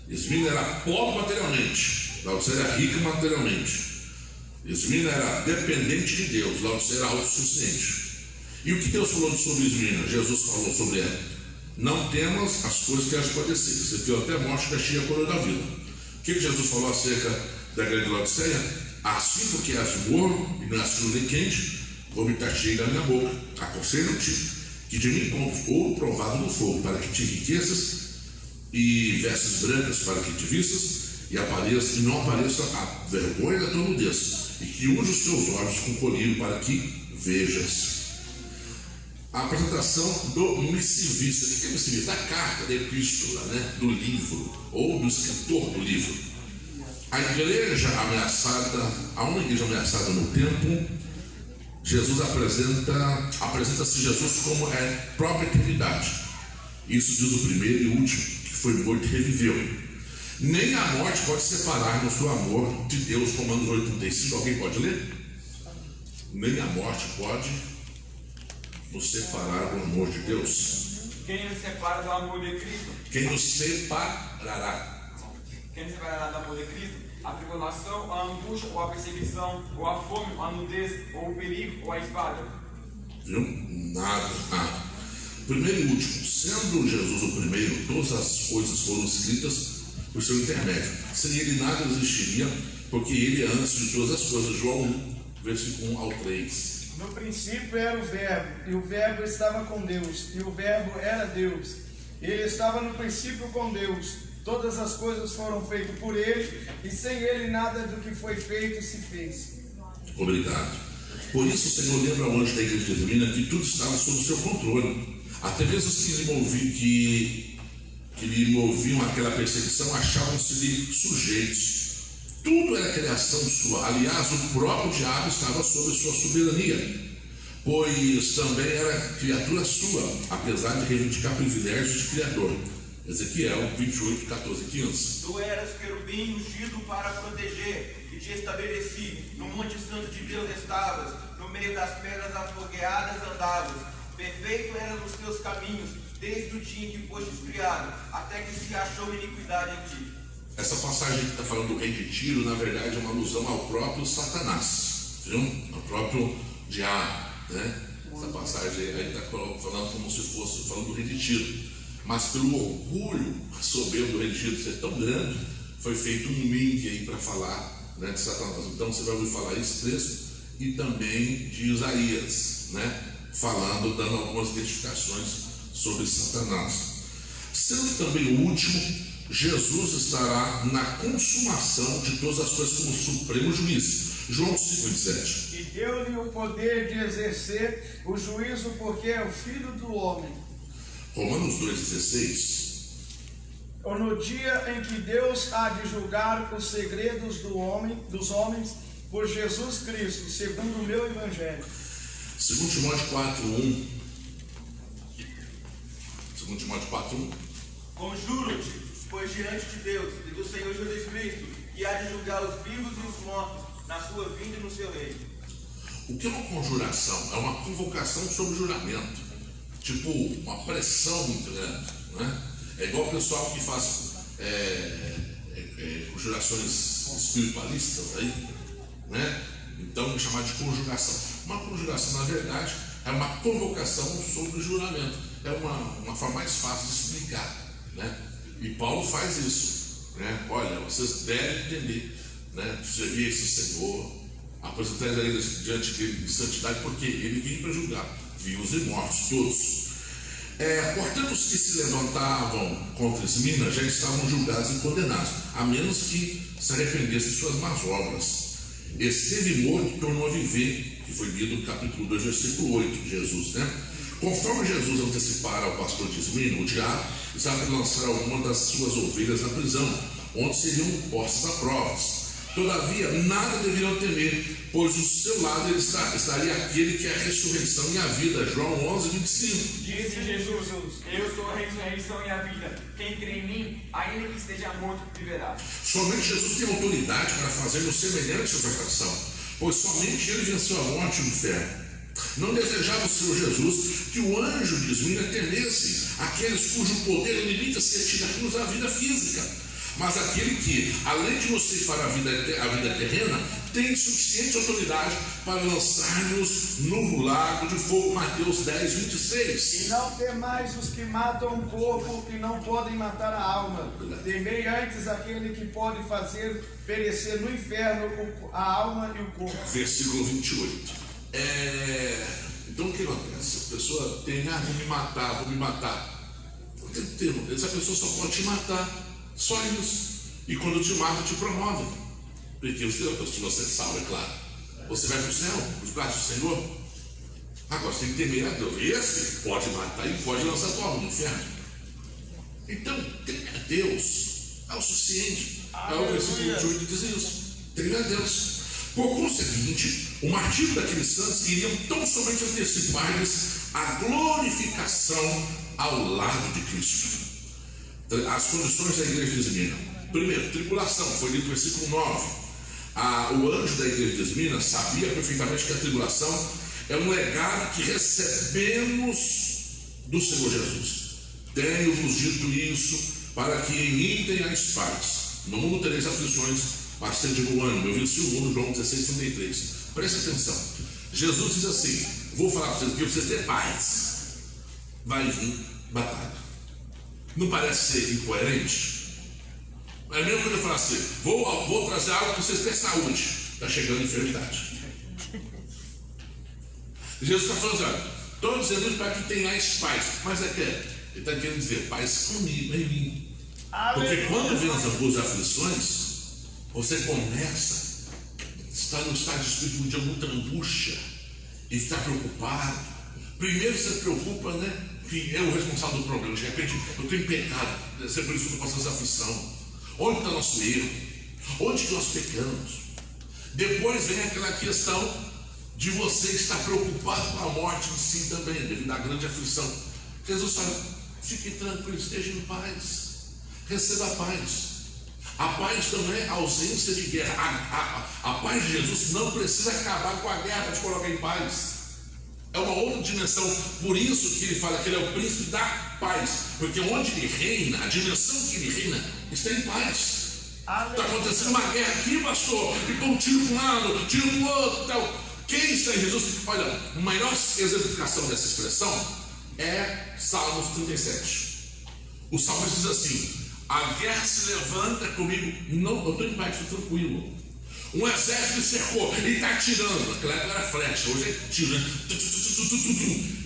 Esmirna era pobre materialmente, Laodiceia era rica materialmente. Esmirna era dependente de Deus, Laodiceia era autossuficiente. E o que Deus falou sobre Esmirna? Jesus falou sobre ela. Não temas as coisas que elas padeceram. Você viu até a morte da cheia coroa da vida. O que Jesus falou acerca da igreja de Laodiceia? Assim porque és morno e não és frio nem quente, vou me estar cheio da minha boca. Aconselho-te que de mim compres ouro provado no fogo, para que te enriqueças, e vestes brancas para que te vistas, e não apareça a vergonha da tua nudez, e que unja os teus olhos com colírio para que vejas. A apresentação do missivista. O que é missivista? Da carta, da epístola, né? Do livro, ou do escritor do livro. A igreja ameaçada, a uma igreja ameaçada no tempo, Jesus apresenta-se Jesus como a própria eternidade. Isso diz o primeiro e último, que foi morto e reviveu. Nem a morte pode separar-nos do amor de Deus, Romanos 8:35. Alguém pode ler? Nem a morte pode nos separar do amor de Deus. Quem nos separa do amor de Cristo? Quem nos separará? Quem nos separará do amor de Cristo? A tribulação, a angústia, ou a perseguição, ou a fome, ou a nudez, ou o perigo, ou a espada. Viu? Nada. Primeiro e último, sendo Jesus o primeiro, todas as coisas foram escritas por seu intermédio. Sem ele nada existiria, porque ele é antes de todas as coisas. João 1, versículo 1 ao 3. No princípio era o Verbo, e o Verbo estava com Deus, e o Verbo era Deus. Ele estava no princípio com Deus. Todas as coisas foram feitas por ele, e sem ele nada do que foi feito se fez. Obrigado. Por isso o Senhor lembra ao anjo da igreja de Esmirna que tudo estava sob o seu controle. Até mesmo os que lhe moviam aquela perseguição achavam-se-lhe sujeitos. Tudo era criação sua. Aliás, o próprio diabo estava sob sua soberania, pois também era criatura sua, apesar de reivindicar privilégios de criador. Ezequiel 28, 14 e 15. Tu eras querubim ungido para proteger, e te estabeleci. No monte santo de Deus estavas, no meio das pedras afogueadas andavas. Perfeito eram os teus caminhos, desde o dia em que fostes criado, até que se achou iniquidade em ti. Essa passagem que está falando do rei de Tiro, na verdade, é uma alusão ao próprio Satanás, viu? Ao próprio diabo, né? Essa passagem aí está falando como se fosse falando do rei de Tiro. Mas pelo orgulho soberbo do rei de Tiro ser tão grande, foi feito um link aí para falar, né, de Satanás. Então você vai ouvir falar esse texto e também de Isaías, né? Falando, dando algumas identificações sobre Satanás. Sendo também o último, Jesus estará na consumação de todas as coisas como supremo juiz. João 5,17. E deu-lhe o poder de exercer o juízo, porque é o Filho do homem. Romanos 2,16. Ou no dia em que Deus há de julgar os segredos dos homens por Jesus Cristo, segundo o meu evangelho. 2 Timóteo 4,1. 2 Timóteo 4,1. Conjuro-te, pois diante de Deus e do Senhor Jesus Cristo, que há de julgar os vivos e os mortos na sua vinda e no seu reino. O que é uma conjuração? É uma convocação sobre juramento. Tipo, uma pressão muito grande. Né? É igual o pessoal que faz conjurações espiritualistas aí, né? Então é chamado de conjugação. Uma conjugação, na verdade, é uma convocação sobre juramento. É uma forma mais fácil de explicar, né? E Paulo faz isso, né? Olha, vocês devem entender, né? Servir esse Senhor, apresentar ele diante dele de santidade, porque ele vem para julgar vivos e mortos, todos. Portanto, os que se levantavam contra Esmina já estavam julgados e condenados, a menos que se arrependessem de suas más obras. Esteve morto e tornou a viver, que foi lido no capítulo 2, versículo 8 de Jesus, né? Conforme Jesus antecipara ao pastor de Esmina, o diabo estava para lançar alguma das suas ovelhas na prisão, onde seriam postas a provas. Todavia, nada deveriam temer, pois do seu lado estaria aquele que é a ressurreição e a vida. João 11, 25. Disse Jesus: eu sou a ressurreição e a vida. Quem crê em mim, ainda que esteja morto, viverá. Somente Jesus tem autoridade para fazer-nos semelhante à perfeição, pois somente ele venceu a morte e o inferno. Não desejava o Senhor Jesus que o anjo de Esmina temesse aqueles cujo poder limita-se a tirar-nos a vida física, mas aquele que, além de nos ceifar a vida terrena, tem suficiente autoridade para lançar-nos no lago de fogo. Mateus 10, 26. E não temais os que matam o corpo e não podem matar a alma. Temei antes aquele que pode fazer perecer no inferno a alma e o corpo. Versículo 28. Então o que acontece? A pessoa tem, vou me matar. Essa pessoa só pode te matar. Só isso. E quando te mata, te promove. Porque se você salva, é claro, você vai para o céu, os braços do Senhor. Agora você tem que temer a Deus. Esse pode matar e pode lançar a tua alma no inferno. Então, temer a Deus é o suficiente. É o versículo 28 diz isso. Temer a Deus. Por conseguinte, o martírio daqueles santos iriam tão somente antecipar-lhes a glorificação ao lado de Cristo. As condições da igreja de Esmina. Primeiro, tribulação, foi dito no versículo 9. O anjo da igreja de Esmina sabia perfeitamente que a tribulação é um legado que recebemos do Senhor Jesus. Tenho-vos dito isso para que imitem as partes. No mundo tereis aflições, mas sede de bom ânimo. Eu venci o mundo, João 16, 33. Preste atenção. Jesus diz assim: vou falar para vocês que vocês têm paz. Vai vir batalha. Não parece ser incoerente? É mesmo quando eu falo assim: vou trazer algo para vocês terem saúde. Está chegando a enfermidade. Jesus está falando assim: estou dizendo isso para que tenhais paz. Mas ele está querendo dizer paz comigo, em mim. Porque quando vem as aflições, você começa a estar no estado de espírito de muita angústia e está preocupado. Primeiro você se preocupa, né? Que é o responsável do problema. De repente, eu estou em pecado, é por isso que eu estou passando essa aflição. Onde está nosso erro? Onde nós pecamos? Depois vem aquela questão de você estar preocupado com a morte em si também, devido à grande aflição. Jesus fala: fique tranquilo, esteja em paz, receba a paz. A paz não é ausência de guerra. A paz de Jesus não precisa acabar com a guerra para te colocar em paz. É uma outra dimensão. Por isso que ele fala que ele é o príncipe da paz. Porque onde ele reina, a dimensão que ele reina, está em paz. Está acontecendo uma guerra aqui, pastor, e põe um tiro para um lado, tiro para o outro, tal. Quem está em Jesus? Olha, a maior exemplificação dessa expressão é Salmos 37. O Salmo diz assim: a guerra se levanta comigo. Não, eu estou em paz, estou tranquilo. Um exército me cercou e está atirando. Naquela época era flecha, hoje é tiro, né?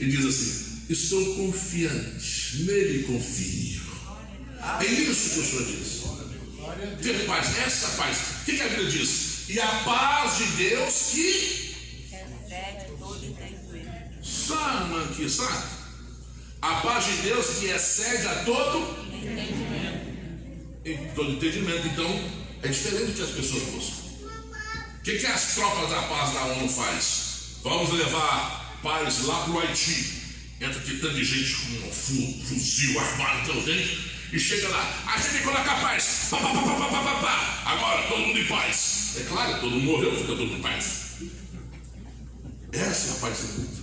E diz assim: estou confiante, nele confio. É isso que o Senhor diz. Ter paz, essa paz. O que a Bíblia diz? E a paz de Deus que recebe todo entendimento. sabe? A paz de Deus que excede a todo entendimento. Então, é diferente do que as pessoas buscam. O que as tropas da paz da ONU faz? Vamos levar paz lá para o Haiti. Entra aqui tanto de gente com um fuzil armado até os dentes e chega lá. A gente coloca a paz. Pá, pá, pá, pá, pá, pá, pá. Agora todo mundo em paz. É claro, todo mundo morreu, fica todo mundo em paz. Essa é a paz do mundo.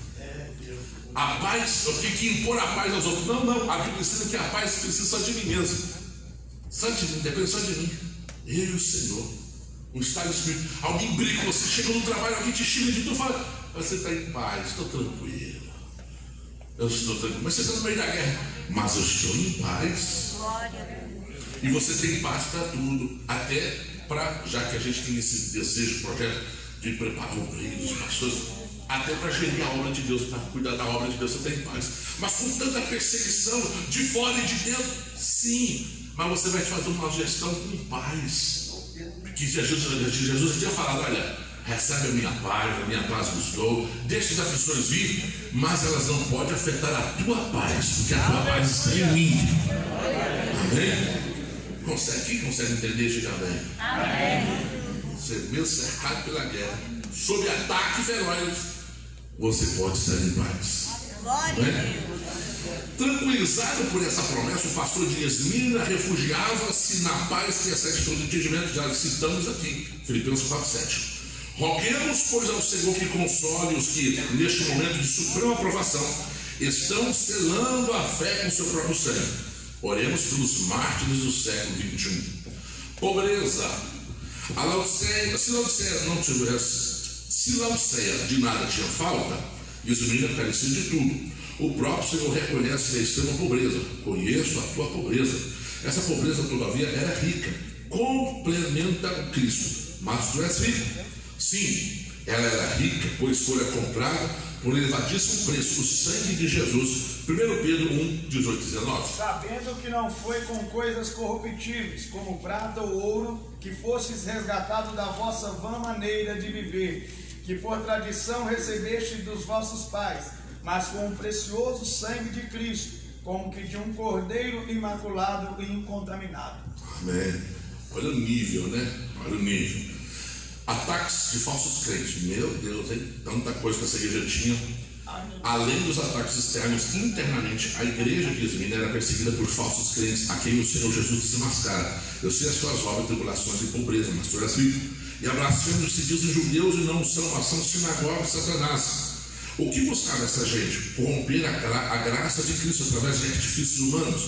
A paz, eu tenho que impor a paz aos outros. Não, a Bíblia ensina que a paz precisa só de mim mesmo. Só de mim, depende só de mim. Eu e o Senhor. Um estado de espírito. Alguém briga com você, chega no trabalho, alguém te xinga de tudo, fala, você está em paz, estou tranquilo. Eu estou tranquilo. Mas você está no meio da guerra. Mas eu estou em paz. E você tem paz para tudo. Até para, já que a gente tem esse desejo, projeto de preparar o rei, os pastores, até para gerir a obra de Deus, para cuidar da obra de Deus, você tem paz. Mas com tanta perseguição de fora e de dentro, sim. Mas você vai fazer uma gestão com paz. Que Jesus tinha falado, olha, recebe a minha paz vos dou, deixa as aflições vir, mas elas não podem afetar a tua paz, porque a tua paz está em mim. Amém? Quem consegue entender, diga amém. Amém. Você mesmo cercado pela guerra, sob ataque feroz, você pode estar em paz. Amém? Tranquilizado por essa promessa, o pastor de Esmirna refugiava-se na paz que excede todo entendimento. Já citamos aqui, Filipenses 4:7. Roguemos, pois, ao Senhor que console os que, neste momento de suprema aprovação, estão selando a fé com seu próprio sangue. Oremos pelos mártires do século XXI. Pobreza. Se Laodiceia de nada tinha falta, Esmirna carecia de tudo. O próprio Senhor reconhece a extrema pobreza. Conheço a tua pobreza. Essa pobreza, todavia, era rica. Complementa o Cristo. Mas tu és rico. Sim, ela era rica, pois fora comprada por elevadíssimo preço, o sangue de Jesus. 1 Pedro 1:18-19. Sabendo que não foi com coisas corruptíveis, como prata ou ouro, que fostes resgatado da vossa vã maneira de viver, que por tradição recebeste dos vossos pais, mas com o precioso sangue de Cristo, como que de um cordeiro imaculado e incontaminado. Amém. Olha o nível, né? Olha o nível. Ataques de falsos crentes. Meu Deus, hein? Tanta coisa que essa igreja tinha. Além dos ataques externos, internamente, a igreja de Esmirna era perseguida por falsos crentes, a quem o Senhor Jesus desmascara. Eu sei as tuas obras, tribulações e pobreza, mas tu és rico. E a blasfêmia se dizem judeus e não são, mas são sinagogas de Satanás. O que buscava essa gente? Corromper a graça de Cristo através de artifícios humanos.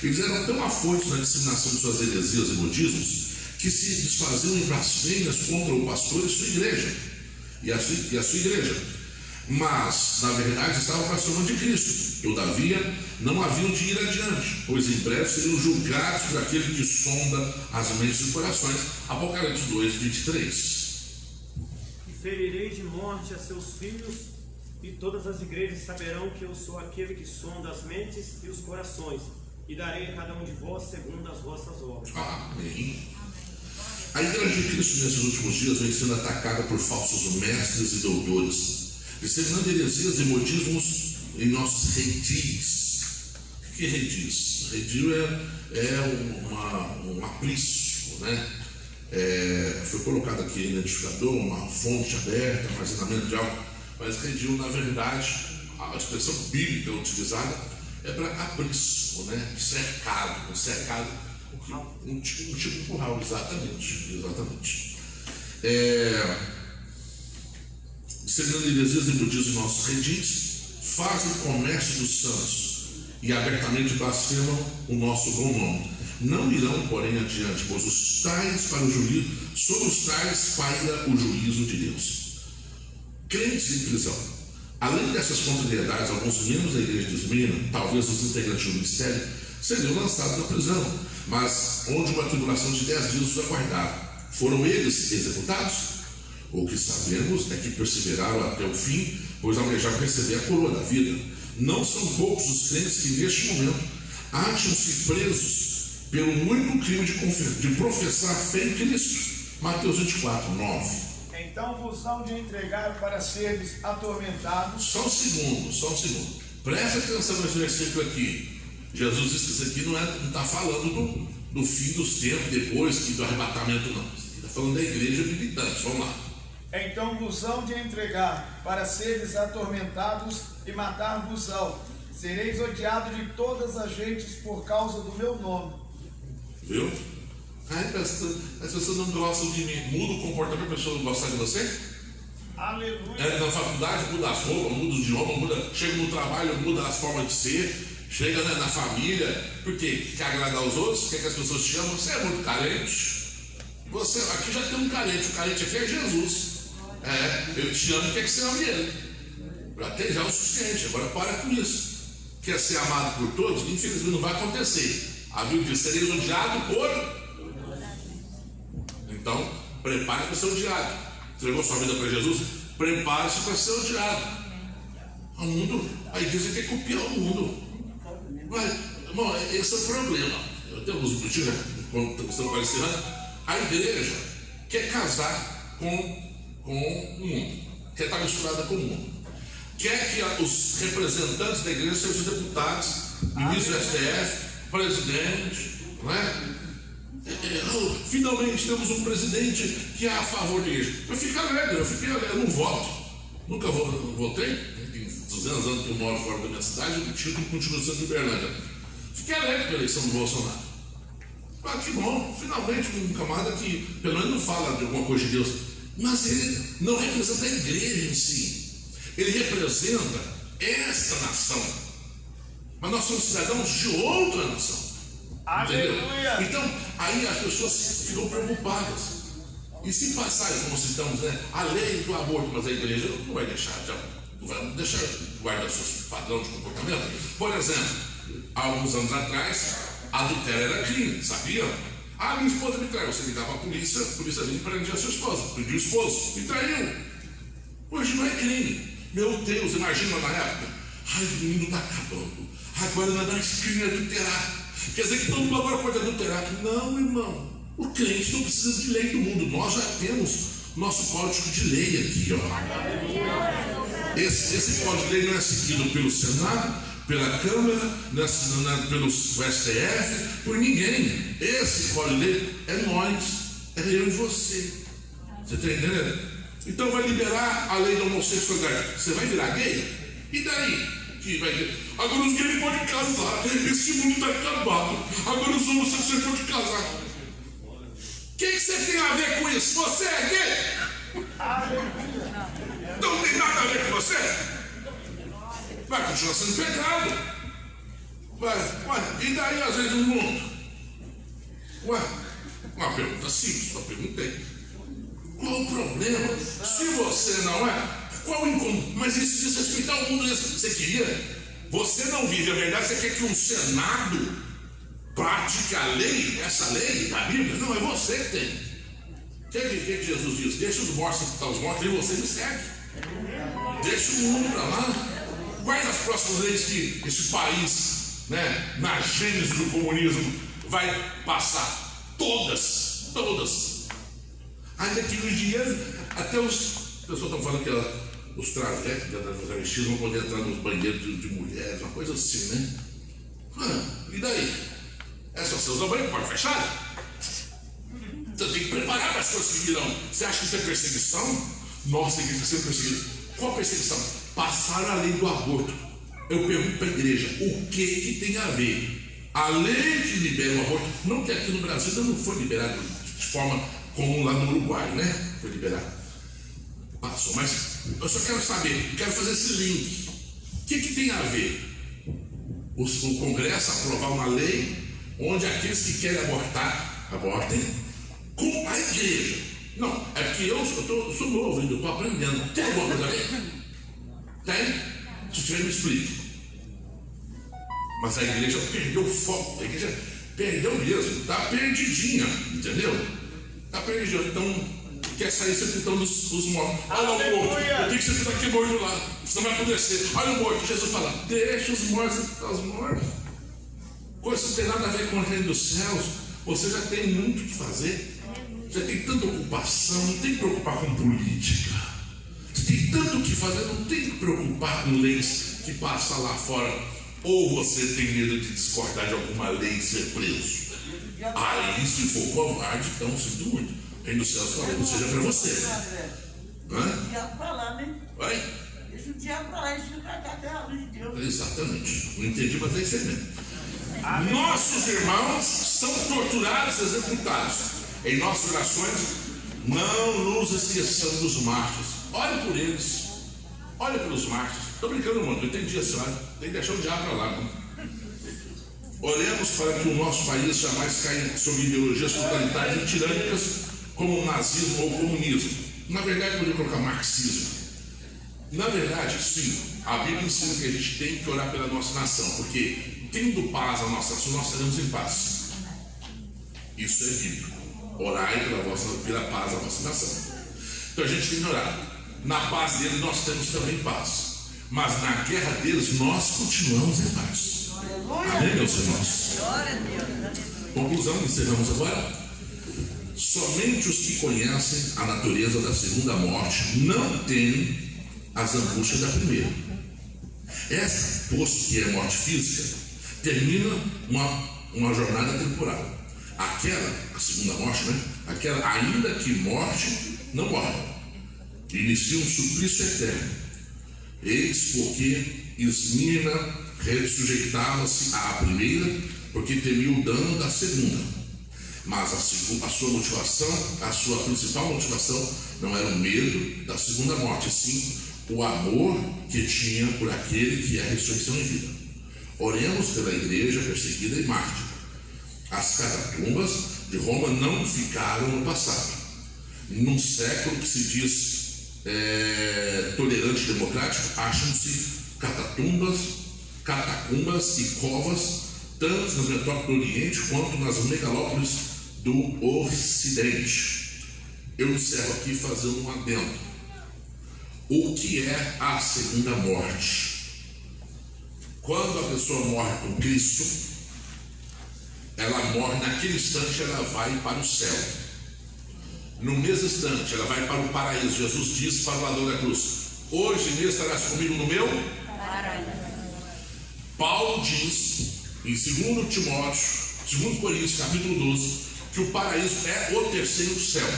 Eles eram tão afoitos na disseminação de suas heresias e modismos que se desfaziam em blasfêmias contra o pastor e sua igreja. E a sua igreja. Mas, na verdade, estavam blasfemando de Cristo. Todavia, não haviam de ir adiante, pois em breve seriam julgados por aquele que sonda as mentes e os corações. Apocalipse 2:23. E ferirei de morte a seus filhos, e todas as igrejas saberão que eu sou aquele que sonda as mentes e os corações, e darei a cada um de vós segundo as vossas obras. Amém. A igreja de Cristo nesses últimos dias vem sendo atacada por falsos mestres e doutores, disseminando heresias e modismos em nossos redis. O que é redis? Redil é um aprisco, né? Foi colocado aqui em identificador, uma fonte aberta, armazenamento de algo. Mas redil, na verdade, a expressão bíblica utilizada é para aprisco, né? Cercado, um tipo de curral, exatamente. Disseminando heresias e budismo em nossos redis, fazem comércio dos santos e abertamente blasfemam o nosso bom nome. Não irão, porém, adiante, pois os tais para o juízo, sobre os tais paira o juízo de Deus. Crentes em prisão. Além dessas contrariedades, alguns membros da igreja de Esmirna, talvez os integrantes do ministério, seriam lançados na prisão, mas onde uma tribulação de 10 dias os aguardava. Foram eles executados? O que sabemos é que perseveraram até o fim, pois almejavam receber a coroa da vida. Não são poucos os crentes que neste momento acham-se presos pelo único crime de professar fé em Cristo. Mateus 24:9. Então vos hão de entregar para seres atormentados. Só um segundo. Presta atenção nesse versículo aqui. Jesus disse que isso aqui não está falando do fim dos tempos, depois do arrebatamento, não. Está falando da igreja militante. Vamos lá. Então vos hão de entregar para seres atormentados e matar-vos-ão. Sereis odiados de todas as gentes por causa do meu nome. Viu? As pessoas não gostam de mim. Muda o comportamento, a pessoa não gosta de você? Aleluia. Na faculdade muda as roupas, muda o idioma, chega no trabalho, muda as formas de ser, chega na família, porque quer agradar os outros, quer que as pessoas te chamem. Você é muito carente. Você, aqui já tem um carente, o carente aqui é Jesus. Eu te amo e quer que você ame ele. Já é o suficiente, agora para com isso. Quer ser amado por todos? Infelizmente não vai acontecer. A Bíblia diz: sereis odiado por. Então, prepare para ser odiado. Entregou sua vida para Jesus? Prepare-se para ser odiado. O mundo, a igreja quer copiar o mundo. Mas, irmão, esse é o problema. Eu tenho alguns minutinhos, quando estamos parecendo. A igreja quer casar com o mundo, quer estar misturada com o mundo. Quer que os representantes da igreja sejam os deputados, ministros do STF, presidente, não é? Finalmente temos um presidente que é a favor da igreja. Eu fico alegre, eu não voto. Nunca votei. Tem 200 anos que eu moro fora da minha cidade, o título continua sendo de Uberlândia. Fiquei alegre com a eleição do Bolsonaro. Ah, que bom, finalmente um camarada que pelo menos não fala de alguma coisa de Deus. Mas ele não representa a igreja em si. Ele representa esta nação. Mas nós somos cidadãos de outra nação. Aleluia. Então, aí as pessoas ficam preocupadas. E se passarem, como citamos, a lei do aborto, mas a igreja não vai deixar, não vai deixar guardar seus padrões de comportamento. Por exemplo, há alguns anos atrás, adultério era crime, sabia? Minha esposa me traiu. Você ligava para a polícia vinha e prendia a sua esposa, prendia o esposo, me traiu. Hoje não é crime. Meu Deus, imagina na época. O mundo está acabando. Agora não é mais crime adulterar. Quer dizer que todo mundo agora pode adulterar. Não, irmão. O crente não precisa de lei do mundo. Nós já temos nosso código de lei aqui, ó. Esse código de lei não é seguido pelo Senado, pela Câmara, pelo STF, por ninguém. Esse código de lei é nós, é eu e você. Você está entendendo? Então vai liberar a lei da homossexualidade. Você vai virar gay? E daí? Que vai ter. Agora os gays podem casar. Esse mundo está acabado. Agora os homossexuais podem casar. O que você tem a ver com isso? Você é gay? Não tem nada a ver com você? Vai continuar sendo pecado. E daí às vezes no mundo? Uma pergunta simples, eu perguntei. Qual o problema? Se você não é, qual o incômodo? Mas isso diz respeito ao mundo. Você queria? Você não vive a verdade, você quer que um Senado pratique a lei, essa lei da Bíblia? Não, é você que tem. O que Jesus diz? Deixa os mortos sepultar os mortos e você me segue. Deixa o mundo para lá. Quais as próximas leis que esse país, na gênese do comunismo, vai passar? Todas. Ainda que nos dias, até as pessoas estão falando que os travestis vão poder entrar nos banheiros de mulheres, uma coisa assim, né? E daí? Você usa banheiro, porta fechada? Você tem que preparar para as coisas que virão. Você acha que isso é perseguição? Nossa, a igreja está sendo perseguida. Qual perseguição? Passaram a lei do aborto. Eu pergunto para a igreja, o que tem a ver? A lei que libera o aborto, não que aqui no Brasil ainda não foi liberado de forma comum lá no Uruguai, né? Foi liberado. Passou, mas eu só quero saber, quero fazer esse link. O que tem a ver? O Congresso aprovar uma lei onde aqueles que querem abortar, abortem, com a igreja. Não, é porque eu sou novo ainda, eu estou aprendendo. Tem alguma coisa a ver? Tem? Se tiver, me explique. Mas a igreja perdeu o foco, a igreja perdeu mesmo, está perdidinha, entendeu? Está perdidinha, então quer sair sepultando os mortos. Olha o morto, eu tenho que sepultar aqui morto lá, senão vai apodrecer. Olha o morto, Jesus fala, deixa os mortos sepultar os mortos. Coisa não tem nada a ver com o reino dos céus. Você já tem muito o que fazer, já tem tanta ocupação, não tem que preocupar com política. Você tem tanto o que fazer, não tem que preocupar com leis que passa lá fora, ou você tem medo de discordar de alguma lei e ser preso? Aí, se for covarde, então sinto muito. O reino dos céus falando, seja para você. Deixa o diabo pra lá, né? Vai? Deixa o diabo pra lá e fica pra cá até a luz de Deus. Exatamente. Não entendi, mas é isso aí mesmo. Nossos irmãos são torturados e executados. Em nossas orações, não nos esqueçamos dos mártires. Ore por eles. Olha pelos mártires. Estou brincando, mano. Eu entendi a senhora. Tem que deixar o diabo para lá. Mano. Oremos para que o nosso país jamais caia sob ideologias totalitárias e tirânicas como o nazismo ou o comunismo. Na verdade, eu poderia colocar marxismo. Na verdade, sim, a Bíblia ensina que a gente tem que orar pela nossa nação, porque tendo paz a nossa nação, nós estaremos em paz. Isso é bíblico. Orai pela paz da nossa nação. Então a gente tem que orar. Na paz deles nós temos também paz. Mas na guerra deles nós continuamos em paz. Amém, meus irmãos? Conclusão, encerramos agora. Somente os que conhecem a natureza da segunda morte não têm as angústias da primeira. Essa, posto que é morte física, termina uma jornada temporal. Aquela, a segunda morte, né? Aquela, ainda que morte, não morre. Inicia um suplício eterno. Eis porque Esmirna sujeitava-se à primeira, porque temia o dano da segunda. Mas a sua motivação, a sua principal motivação, não era o medo da segunda morte, sim o amor que tinha por aquele que é a ressurreição em vida. Oremos pela igreja perseguida e mártir. As catatumbas de Roma não ficaram no passado. Num século que se diz tolerante e democrático, acham-se catacumbas e covas, tanto nas metrópoles do Oriente quanto nas megalópolis do Ocidente. Eu encerro aqui fazendo um adendo. O que é a segunda morte? Quando a pessoa morre com Cristo, ela morre naquele instante, ela vai para o céu. No mesmo instante, ela vai para o paraíso. Jesus disse para o ladrão da cruz: hoje mesmo estarás comigo no meu paraíso. Paulo diz em 2 Coríntios capítulo 12, que o paraíso é o terceiro céu.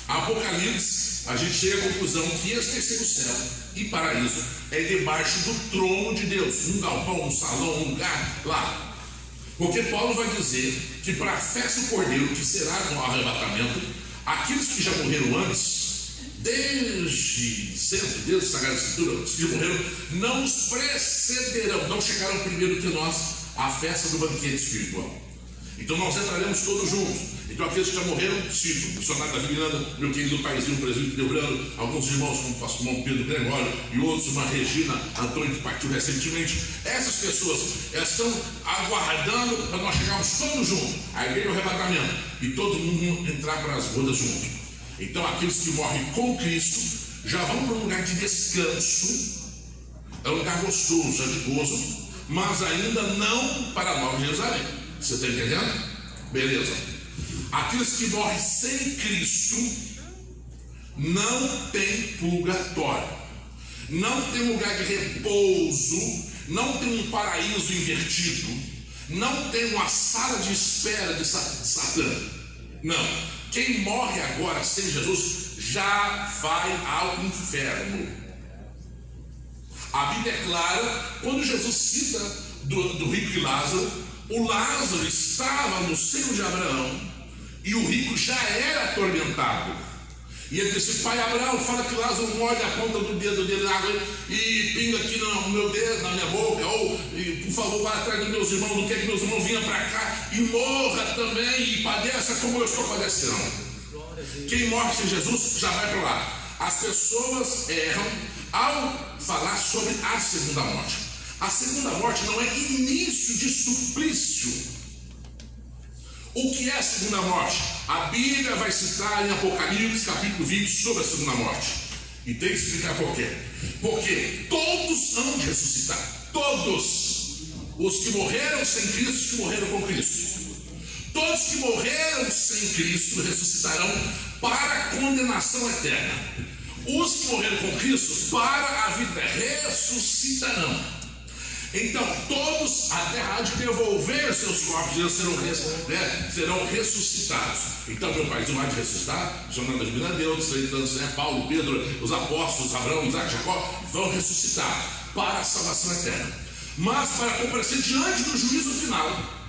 Apocalipse, a gente chega à conclusão que esse terceiro céu e paraíso é debaixo do trono de Deus, um galpão, um salão, um lugar lá. Porque Paulo vai dizer que para a festa do Cordeiro, que será no arrebatamento, aqueles que já morreram antes, desde sempre, desde a Sagrada Escritura, os que morreram, não os precederão, não chegaram primeiro que nós à festa do banquete espiritual. Então nós entraremos todos juntos. Então aqueles que já morreram, cito, o missionário Davi Miranda, meu querido paizinho, o presbítero Debrando, alguns irmãos como o pastor Pedro Gregório e outros, uma Regina Antônio que partiu recentemente. Essas pessoas estão aguardando para nós chegarmos todos juntos, a igreja do arrebatamento, e todo mundo entrar para as bodas juntos. Então aqueles que morrem com Cristo já vão para um lugar de descanso, é um lugar gostoso, é de gozo, mas ainda não para a Nova Jerusalém. Você está entendendo? Beleza. Aqueles que morrem sem Cristo não tem purgatório, não tem lugar de repouso, não tem um paraíso invertido, não tem uma sala de espera de Satã. Não. Quem morre agora sem Jesus já vai ao inferno. A Bíblia é clara, quando Jesus cita do rico e Lázaro, o Lázaro estava no seio de Abraão e o rico já era atormentado. E ele disse: pai Abraão, fala que Lázaro molhe a ponta do dedo dele na água e pinga aqui no meu dedo, na minha boca, ou por favor, vá atrás dos meus irmãos, não quer que meus irmãos venham para cá e morra também e padeça como eu estou padecendo. Quem morre sem Jesus já vai para lá. As pessoas erram ao falar sobre a segunda morte. A segunda morte não é início de suplício. O que é a segunda morte? A Bíblia vai citar em Apocalipse capítulo 20 sobre a segunda morte. E tem que explicar por quê. Porque todos hão de ressuscitar. Todos. Os que morreram sem Cristo, os que morreram com Cristo. Todos que morreram sem Cristo ressuscitarão para a condenação eterna. Os que morreram com Cristo para a vida ressuscitarão. Então, todos a terra há de devolver seus corpos, eles serão ressuscitados. Então, meu paizinho há de ressuscitar, Jonathan de Deus, Paulo, Pedro, os apóstolos, Abraão, Isaac, Jacó, vão ressuscitar para a salvação eterna. Mas para comparecer diante do juízo final,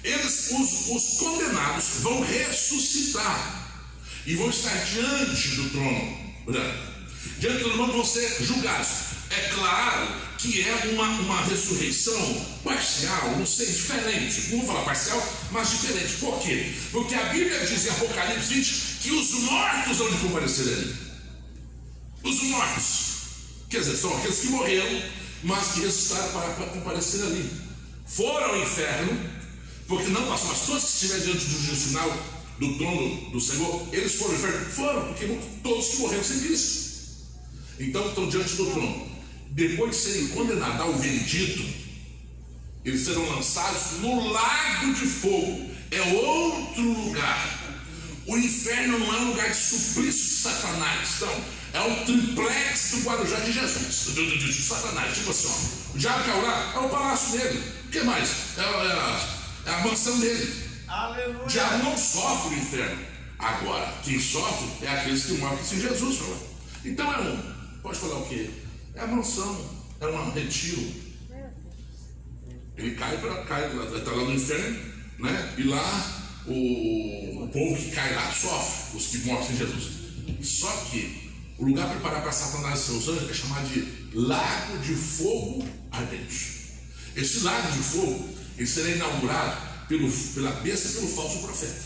os condenados vão ressuscitar e vão estar diante do trono branco. Diante do trono vão ser julgados. É claro que é uma ressurreição parcial, não sei, diferente. Não vou falar parcial, mas diferente. Por quê? Porque a Bíblia diz em Apocalipse 20 que os mortos vão comparecer ali. Os mortos, quer dizer, são aqueles que morreram, mas que ressuscitaram para comparecer ali. Foram ao inferno, porque não passou, mas todos que estiverem diante do juízo final, do trono do Senhor, eles foram ao inferno. Foram, porque todos que morreram sem Cristo. Então estão diante do trono. Depois de serem condenados ao veredito, eles serão lançados no lago de fogo. É outro lugar. O inferno não é um lugar de suplício de Satanás. Então, é um triplex do Guarujá de Jesus, de Satanás. Tipo assim, ó, o diabo caiu lá, é o palácio dele. O que mais? É a mansão dele. Aleluia. O diabo não sofre o inferno. Agora, quem sofre é aqueles que morrem sem Jesus. Então pode falar o quê? É a mansão, é um retiro. Ele está lá no inferno, né? E lá o povo que cai lá sofre, os que morrem sem Jesus. Só que o lugar preparado para Satanás e seus anjos é chamado de lago de fogo ardente. Esse lago de fogo, ele será inaugurado pela besta e pelo falso profeta,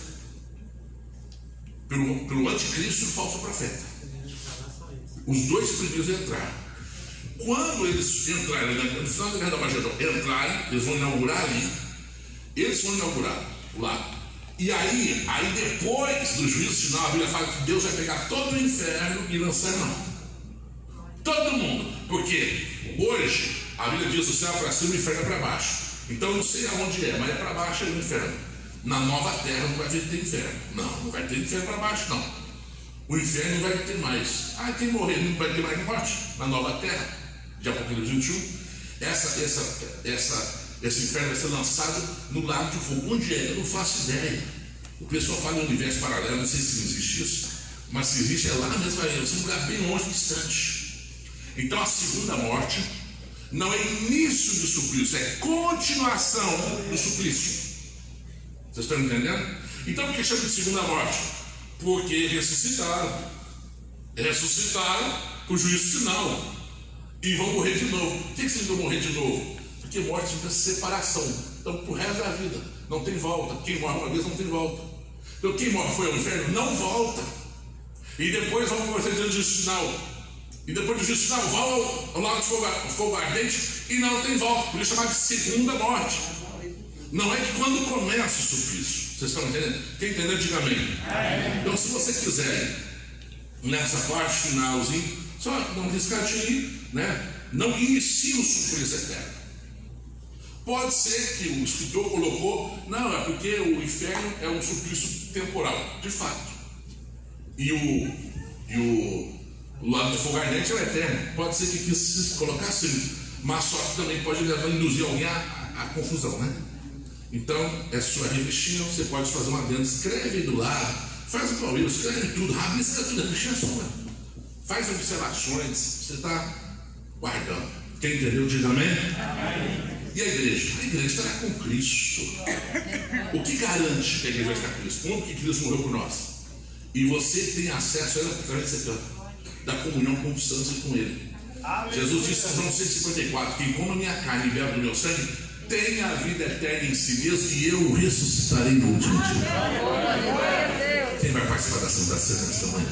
pelo anticristo e o falso profeta. Os dois primeiros entraram. Quando eles entrarem, no final da Guerra do Armagedon, eles vão inaugurar ali. Eles vão inaugurar o lago. E aí depois do juízo final, a Bíblia fala que Deus vai pegar todo o inferno e lançar não. Todo mundo. Porque hoje a Bíblia diz o céu para cima e o inferno para baixo. Então eu não sei aonde é, mas é para baixo é o inferno. Na nova terra não vai ter inferno. Não vai ter inferno para baixo, não. O inferno não vai ter mais. Quem morrer não vai ter mais morte. Na nova terra de Apocalipse 21, esse inferno vai ser lançado no lago de fogo. Onde é? Eu não faço ideia. O pessoal fala em universo paralelo, não sei se existe isso, mas se existe é lá mesmo, vai ser um lugar bem longe, distante. Então a segunda morte não é início do suplício, é continuação do suplício. Vocês estão entendendo? Então por que chama de segunda morte? Porque ressuscitaram para o juízo final. E vão morrer de novo. Por que vocês vão morrer de novo? Porque morte significa separação. Então, pro resto da vida, não tem volta. Quem morre uma vez não tem volta. Então, quem morre foi ao inferno, não volta. E depois vão morrer diante do juízo final. E depois do juízo final, vão ao lago de fogo ardente e não tem volta. Por isso é chamado de segunda morte. Não é que quando começa o suplício. Vocês estão entendendo? Quem entendeu, diga amém. Então, se você quiser, nessa parte finalzinha, só não riscadinho, né? Não inicia o suplício eterno. Pode ser que o escritor colocou, não, é porque o inferno é um suplício temporal, de fato. E o lago de fogo ardente é o eterno. Pode ser que quis colocar assim, mas só que também pode induzir alguém à confusão, né? Então, é sua revestinha, você pode fazer uma dentro, escreve aí do lado, faz igual eu, escreve tudo, rabisca tudo, a revestinha é sua. Faz observações, você está guardando. Quem entendeu, diga amém? Amém. E a igreja? A igreja estará com Cristo. O que garante que a igreja vai estar com Cristo? Como que Cristo morreu por nós? E você tem acesso a ela através da comunhão com os santos e com Ele. Jesus disse em João 6,54: quem come a minha carne e bebe do meu sangue tem a vida eterna em si mesmo, e eu o ressuscitarei no último dia. Quem vai participar da Santa Ceia nesta manhã?